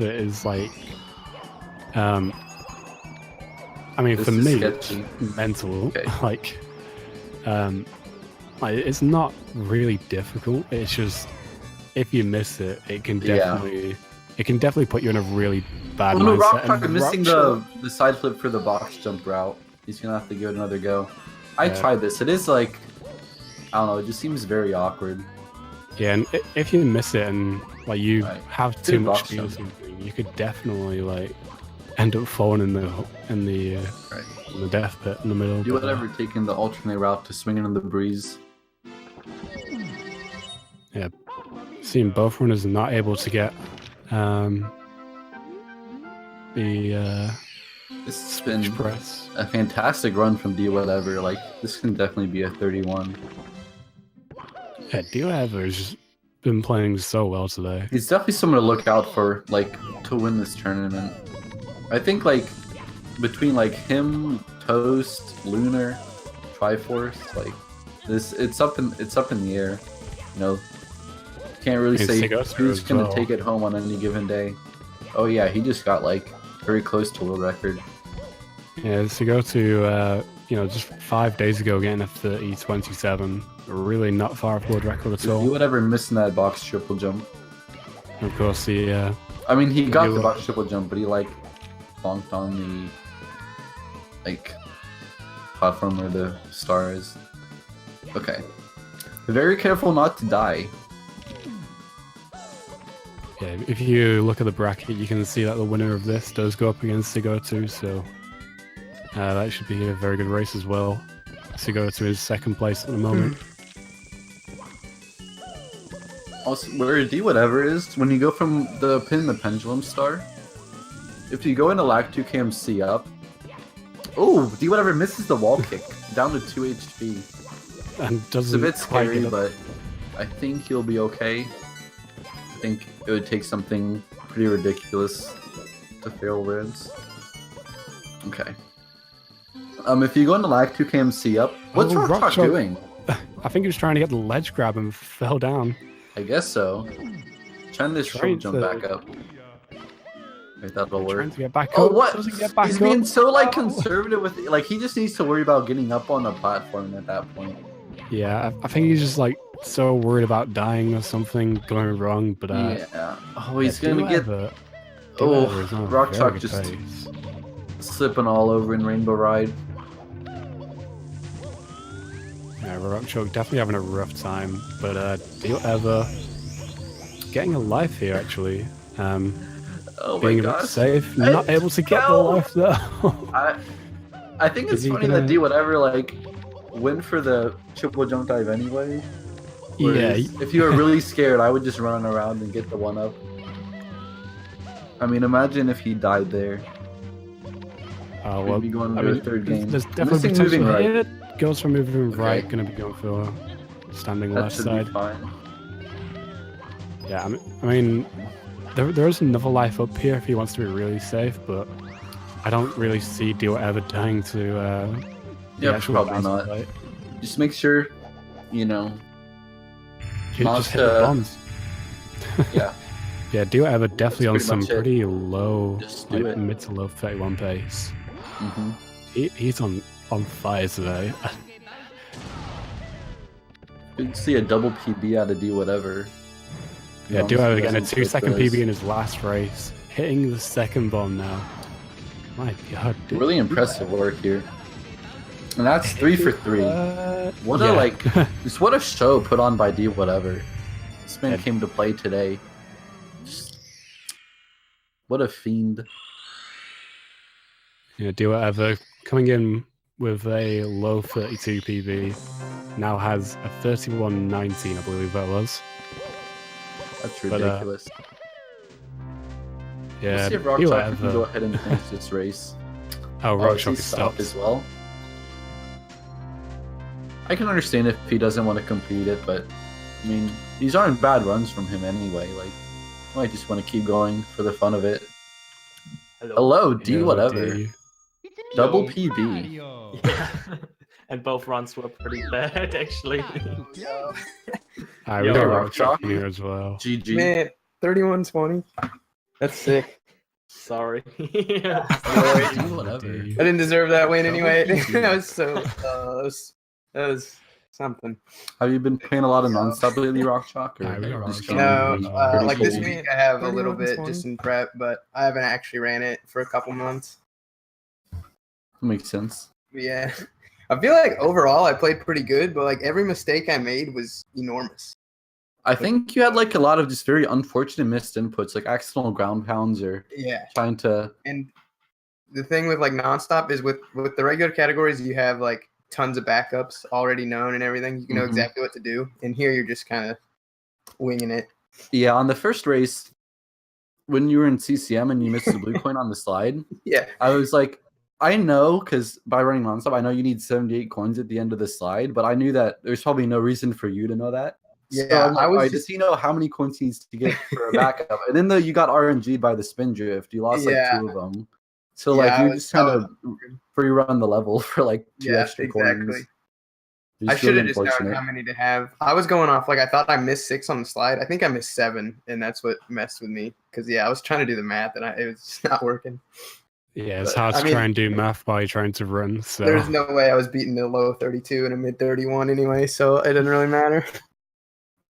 Speaker 2: it is like, I mean,
Speaker 1: This
Speaker 2: for
Speaker 1: is
Speaker 2: me,
Speaker 1: sketchy.
Speaker 2: mental,
Speaker 1: Okay.
Speaker 2: like, it's not really difficult. It's just if you miss it, it can definitely put you in a really bad
Speaker 1: Oh no,
Speaker 2: mindset.
Speaker 1: RockChalk
Speaker 2: and
Speaker 1: missing
Speaker 2: RockChalk-
Speaker 1: the side flip for the box jump route. He's gonna have to give it another go. I
Speaker 2: Yeah.
Speaker 1: tried this. It is like, I don't know. It just seems very awkward.
Speaker 2: Yeah, and if you miss it and like you
Speaker 1: Right.
Speaker 2: have
Speaker 1: Good
Speaker 2: too much
Speaker 1: box
Speaker 2: speed or
Speaker 1: jump.
Speaker 2: something, you could definitely like end up falling in the
Speaker 1: Right.
Speaker 2: in the death pit in the middle.
Speaker 1: Do
Speaker 2: but,
Speaker 1: whatever, taking the alternate route to swinging in the breeze.
Speaker 2: seeing both runners not able to get the
Speaker 1: This has been
Speaker 2: press.
Speaker 1: a fantastic run from Dwhatever. Like, this can definitely be a 31.
Speaker 2: Yeah, Dwhatever has just been playing so well today.
Speaker 1: He's definitely someone to look out for, like, to win this tournament. I think, like, between, like, him, Toast, Lunar, Triforce, like, it's up in the air. You know, can't really
Speaker 2: And
Speaker 1: say
Speaker 2: Segosu
Speaker 1: who's
Speaker 2: as
Speaker 1: gonna
Speaker 2: well.
Speaker 1: take it home on any given day. Oh yeah, he just got, like, very close to world record.
Speaker 2: Yeah, to go to just 5 days ago getting a 30.27, really not far off world record at all.
Speaker 1: Whatever missing that box triple jump.
Speaker 2: And of course, the
Speaker 1: I mean, he got
Speaker 2: You-
Speaker 1: the box triple jump, but he like bonked on the like platform where the star is. Okay, very careful not to die.
Speaker 2: yeah, if you look at the bracket, you can see that the winner of this does go up against Sigotu, so that should be a very good race as well. Sigotu is second place at the moment.
Speaker 1: Also, where Dwhatever is, when you go from the pin the pendulum star, if you go into lag 2 KMC up, oh, Dwhatever misses the wall kick down to 2 HP.
Speaker 2: And
Speaker 1: It's
Speaker 2: doesn't
Speaker 1: a bit
Speaker 2: quite
Speaker 1: scary,
Speaker 2: get up.
Speaker 1: but I think he'll be okay. I think it would take something pretty ridiculous to fail Reds. Okay. If you go into lag 2 KMC up, what's
Speaker 2: Oh,
Speaker 1: RockChalk
Speaker 2: RockChalk.
Speaker 1: doing?
Speaker 2: I think he was trying to get the ledge grab and fell down.
Speaker 1: I guess so. Trying this triple
Speaker 2: Trying
Speaker 1: jump
Speaker 2: to-
Speaker 1: back up. Wait, that'll work.
Speaker 2: Trying to get back
Speaker 1: Oh,
Speaker 2: up.
Speaker 1: what?
Speaker 2: Doesn't get back
Speaker 1: He's
Speaker 2: up.
Speaker 1: being so like
Speaker 2: Oh.
Speaker 1: conservative with like he just needs to worry about getting up on the platform at that point.
Speaker 2: Yeah, I think he's just like so worried about dying or something going wrong. But
Speaker 1: Yeah. Oh, he's gonna get
Speaker 2: Dwhatever
Speaker 1: oh
Speaker 2: is on a
Speaker 1: RockChalk
Speaker 2: very good
Speaker 1: just
Speaker 2: pace.
Speaker 1: slipping all over in Rainbow Ride.
Speaker 2: Yeah, RockChalk definitely having a rough time, but Dwhatever getting a life here actually.
Speaker 1: Oh my
Speaker 2: Being a bit
Speaker 1: gosh.
Speaker 2: safe, not able to get the
Speaker 1: No.
Speaker 2: life though.
Speaker 1: I think it's
Speaker 2: Is he
Speaker 1: funny
Speaker 2: gonna-
Speaker 1: that Dwhatever like went for the triple jump dive anyway.
Speaker 2: Yeah,
Speaker 1: Whereas if you were really scared, I would just run around and get the one up. I mean, imagine if he died there.
Speaker 2: well,
Speaker 1: We'd be going
Speaker 2: I
Speaker 1: into
Speaker 2: mean,
Speaker 1: a third game.
Speaker 2: there's definitely
Speaker 1: Missing
Speaker 2: potential
Speaker 1: moving right.
Speaker 2: here. Goes for moving
Speaker 1: Okay.
Speaker 2: right, gonna be going for standing
Speaker 1: That
Speaker 2: left
Speaker 1: should
Speaker 2: side.
Speaker 1: be fine.
Speaker 2: Yeah, I mean, there is another life up here if he wants to be really safe, but I don't really see Dwhatever dying to the
Speaker 1: Yeah,
Speaker 2: actual
Speaker 1: probably
Speaker 2: bounce
Speaker 1: not.
Speaker 2: fight.
Speaker 1: Just make sure, you know, not
Speaker 2: Just hit the bombs.
Speaker 1: yeah.
Speaker 2: Yeah, Dwhatever definitely on
Speaker 1: pretty
Speaker 2: some
Speaker 1: much it.
Speaker 2: pretty low,
Speaker 1: Just do
Speaker 2: like
Speaker 1: it.
Speaker 2: mid to low 31 pace.
Speaker 1: hmm
Speaker 2: He's on fire today.
Speaker 1: You'd see a double PB out of Dwhatever.
Speaker 2: Yeah,
Speaker 1: No,
Speaker 2: Dwhatever
Speaker 1: he
Speaker 2: getting a
Speaker 1: doesn't
Speaker 2: 2-second
Speaker 1: put this.
Speaker 2: PB in his last race, hitting the second bomb now. My God, dude.
Speaker 1: Really impressive work here. And that's 3 for 3. What
Speaker 2: yeah.
Speaker 1: a like, just what a show put on by Dwhatever. This man
Speaker 2: Yeah.
Speaker 1: came to play today. Just, what a fiend.
Speaker 2: Yeah, Dwhatever coming in with a low 32 PB now has a 31.19, I believe that was.
Speaker 1: That's
Speaker 2: But,
Speaker 1: ridiculous.
Speaker 2: Yeah,
Speaker 1: We'll see if
Speaker 2: do
Speaker 1: RockChalk
Speaker 2: whatever.
Speaker 1: can go ahead and finish this race.
Speaker 2: Oh,
Speaker 1: Is
Speaker 2: RockChalk
Speaker 1: he
Speaker 2: is
Speaker 1: stopped
Speaker 2: stopped.
Speaker 1: as well. I can understand if he doesn't want to complete it, but I mean, these aren't bad runs from him anyway. Like, I might just want to keep going for the fun of it. Hello, D
Speaker 2: Yo,
Speaker 1: whatever.
Speaker 2: D.
Speaker 1: Double
Speaker 3: Yo.
Speaker 1: PB.
Speaker 3: Yeah. And both runs were pretty bad, actually.
Speaker 2: We
Speaker 3: Yo,
Speaker 2: got
Speaker 1: RockChalk.
Speaker 2: RockChalk in here as well.
Speaker 1: GG.
Speaker 4: Man, 31-20. That's sick.
Speaker 3: Sorry.
Speaker 1: D whatever.
Speaker 2: D.
Speaker 4: I didn't deserve that win
Speaker 1: Double
Speaker 4: anyway.
Speaker 1: PB.
Speaker 4: that was so. That was something.
Speaker 1: Have you been playing a lot of Nonstop lately, RockChalk?
Speaker 2: Yeah, we
Speaker 1: Or
Speaker 2: got
Speaker 1: just
Speaker 2: RockChalk.
Speaker 1: generally
Speaker 4: No,
Speaker 2: pretty
Speaker 4: like this
Speaker 1: cool?
Speaker 4: week I have a little 31-20. bit just in prep, but I haven't actually ran it for a couple months.
Speaker 1: Makes sense.
Speaker 4: But yeah, I feel like overall I played pretty good, but like every mistake I made was enormous.
Speaker 1: I think you had like a lot of just very unfortunate missed inputs, like accidental ground pounds or
Speaker 4: Yeah,
Speaker 1: trying to.
Speaker 4: and the thing with like Nonstop is with the regular categories you have like tons of backups already known and everything. You know
Speaker 1: Mhm.
Speaker 4: exactly what to do, and here you're just kind of winging it.
Speaker 1: Yeah, on the first race, when you were in CCM and you missed the blue coin on the slide,
Speaker 4: Yeah,
Speaker 1: I was like, I know, because by running Nonstop, I know you need 78 coins at the end of the slide, but I knew that there's probably no reason for you to know that. So
Speaker 4: Yeah,
Speaker 1: I'm like,
Speaker 4: I was
Speaker 1: all right,
Speaker 4: just-
Speaker 1: does he know how many coins he needs to get for a backup? And then though you got RNG by the spin drift, you lost like
Speaker 4: Yeah.
Speaker 1: 2 of them. So
Speaker 4: Yeah,
Speaker 1: like
Speaker 4: I
Speaker 1: you
Speaker 4: was-
Speaker 1: just kind
Speaker 4: I was-
Speaker 1: of free run the level for like 2
Speaker 4: Yeah,
Speaker 1: extra
Speaker 4: exactly.
Speaker 1: coins.
Speaker 4: I
Speaker 1: It's
Speaker 4: should
Speaker 1: really
Speaker 4: have just known
Speaker 1: unfortunate.
Speaker 4: how many to have. I was going off like I thought I missed 6 on the slide. I think I missed 7, and that's what messed with me. Because I was trying to do the math, and it was just not working.
Speaker 2: Yeah, it's
Speaker 4: But,
Speaker 2: hard
Speaker 4: I
Speaker 2: to
Speaker 4: mean-
Speaker 2: try and do math while you're trying to run. So
Speaker 4: There's no way I was beating the low 32 and a mid 31 anyway, so it didn't really matter.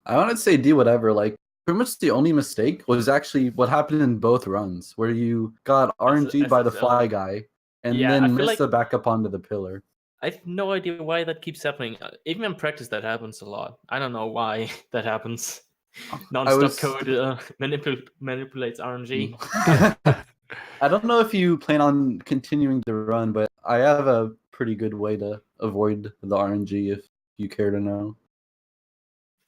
Speaker 1: I want to say D whatever. Like pretty much the only mistake was actually what happened in both runs, where you got RNG by the
Speaker 3: SSL.
Speaker 1: fly guy and
Speaker 3: Yeah, I
Speaker 1: then
Speaker 3: feel
Speaker 1: missed
Speaker 3: like-
Speaker 1: the backup onto the pillar.
Speaker 3: I have no idea why that keeps happening. Even in practice, that happens a lot. I don't know why that happens. Nonstop
Speaker 1: was-
Speaker 3: code manipulates RNG.
Speaker 1: I don't know if you plan on continuing to run, but I have a pretty good way to avoid the RNG if you care to know.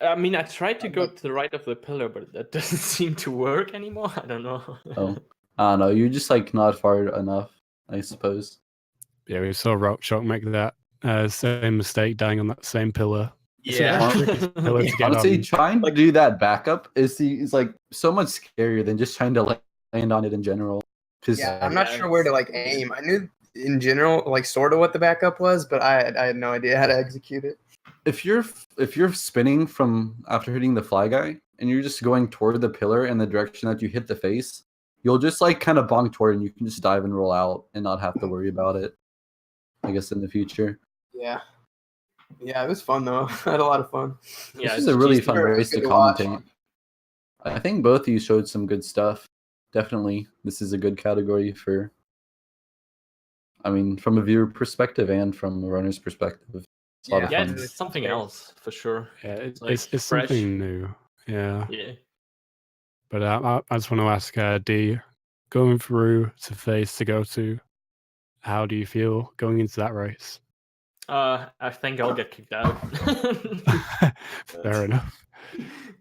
Speaker 3: I mean, I tried to go to the right of the pillar, but that doesn't seem to work anymore. I don't know.
Speaker 1: Oh, I don't know. You're just like not far enough, I suppose.
Speaker 2: yeah, we saw RockChalk make that same mistake, dying on that same pillar.
Speaker 3: Yeah.
Speaker 2: Pillar to get
Speaker 1: Honestly,
Speaker 2: on.
Speaker 1: trying to do that backup is like so much scarier than just trying to like land on it in general. Because
Speaker 4: Yeah, I'm not
Speaker 3: Yeah,
Speaker 4: sure where to
Speaker 3: it's-
Speaker 4: like aim. I knew in general like sort of what the backup was, but I had no idea how to execute it.
Speaker 1: if you're spinning from after hitting the fly guy and you're just going toward the pillar in the direction that you hit the face, you'll just like kind of bonk toward it and you can just dive and roll out and not have to worry about it. I guess in the future.
Speaker 4: Yeah. Yeah, it was fun though. I had a lot of fun.
Speaker 3: Yeah,
Speaker 1: This is a really fun
Speaker 4: very
Speaker 1: race to
Speaker 4: good to watch.
Speaker 1: commentate. I think both of you showed some good stuff. Definitely, this is a good category for. I mean, from a viewer perspective and from a runner's perspective, it's a lot of
Speaker 3: Yeah,
Speaker 1: fun.
Speaker 3: it's something else for sure.
Speaker 2: Yeah, it's,
Speaker 3: like,
Speaker 2: it's
Speaker 3: fresh.
Speaker 2: something new. Yeah.
Speaker 3: Yeah.
Speaker 2: But I just want to ask D, going through to phase to go to, how do you feel going into that race?
Speaker 3: I think I'll get kicked out.
Speaker 2: Fair enough.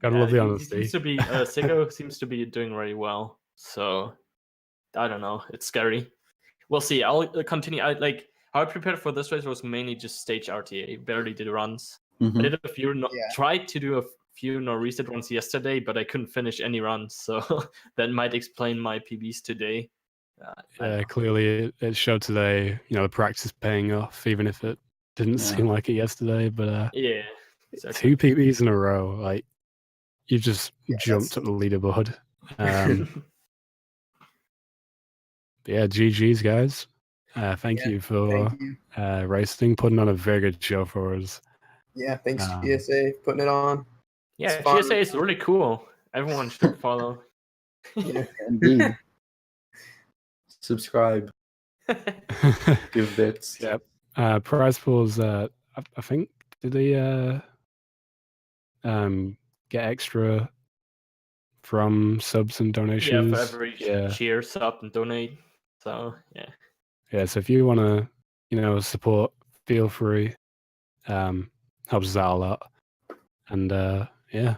Speaker 2: Gotta love the
Speaker 3: he
Speaker 2: honesty.
Speaker 3: seems to be Sicko seems to be doing really well. So I don't know. It's scary. We'll see. I'll continue. How I prepared for this race was mainly just stage RTA. Barely did runs.
Speaker 1: Mhm.
Speaker 3: I did a few.
Speaker 4: Yeah.
Speaker 3: Tried to do a few no reset runs yesterday, but I couldn't finish any runs. So that might explain my PBs today. I don't know.
Speaker 2: Clearly it showed today, the practice paying off, even if it didn't
Speaker 1: Yeah.
Speaker 2: seem like it yesterday. But
Speaker 3: Yeah. Exactly.
Speaker 2: 2 PBs in a row, like you just jumped
Speaker 4: that's-
Speaker 2: up the leaderboard. But yeah, GG's guys. Thank
Speaker 4: Yeah,
Speaker 2: you for
Speaker 4: Thank you.
Speaker 2: racing, putting on a very good show for us.
Speaker 4: Yeah, thanks
Speaker 2: Um,
Speaker 4: GSA putting it on.
Speaker 3: Yeah,
Speaker 4: It's fun.
Speaker 3: GSA is really cool. Everyone should follow.
Speaker 4: Yeah.
Speaker 1: Indeed. Subscribe. Give bits.
Speaker 2: Yep. Prize pools. I think did they get extra from subs and
Speaker 3: Yeah,
Speaker 2: donations?
Speaker 3: for every
Speaker 2: yeah.
Speaker 3: cheer, sub, and donate. So yeah.
Speaker 2: Yeah. So if you want to support, feel free. Helps us out a lot. And yeah,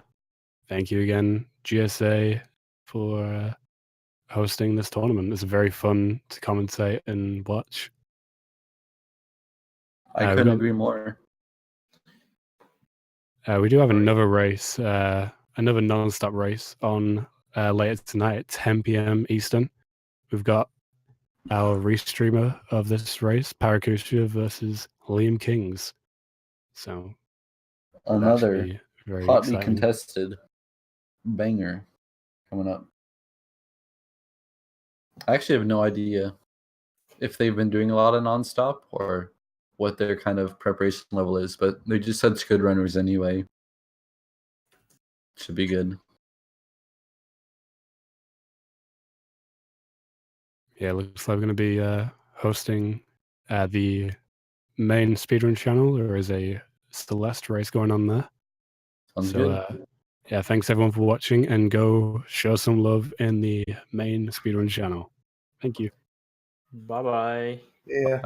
Speaker 2: thank you again, GSA, for hosting this tournament. It's very fun to commentate and watch.
Speaker 1: I couldn't agree more.
Speaker 2: We do have another race, another non-stop race on later tonight at 10 p.m. Eastern. We've got our restreamer of this race, Parakusha versus Liam Kings. So
Speaker 1: Another
Speaker 2: very
Speaker 1: hotly
Speaker 2: exciting.
Speaker 1: contested banger coming up. I actually have no idea if they've been doing a lot of nonstop or what their kind of preparation level is, but they're just such good runners anyway. Should be good.
Speaker 2: Yeah, looks like we're going to be hosting the main speedrun channel. There is a Celeste race going on there.
Speaker 1: Sounds good.
Speaker 2: Yeah, thanks everyone for watching, and go show some love in the main speedrun channel. Thank you.
Speaker 3: Bye bye.
Speaker 4: Yeah.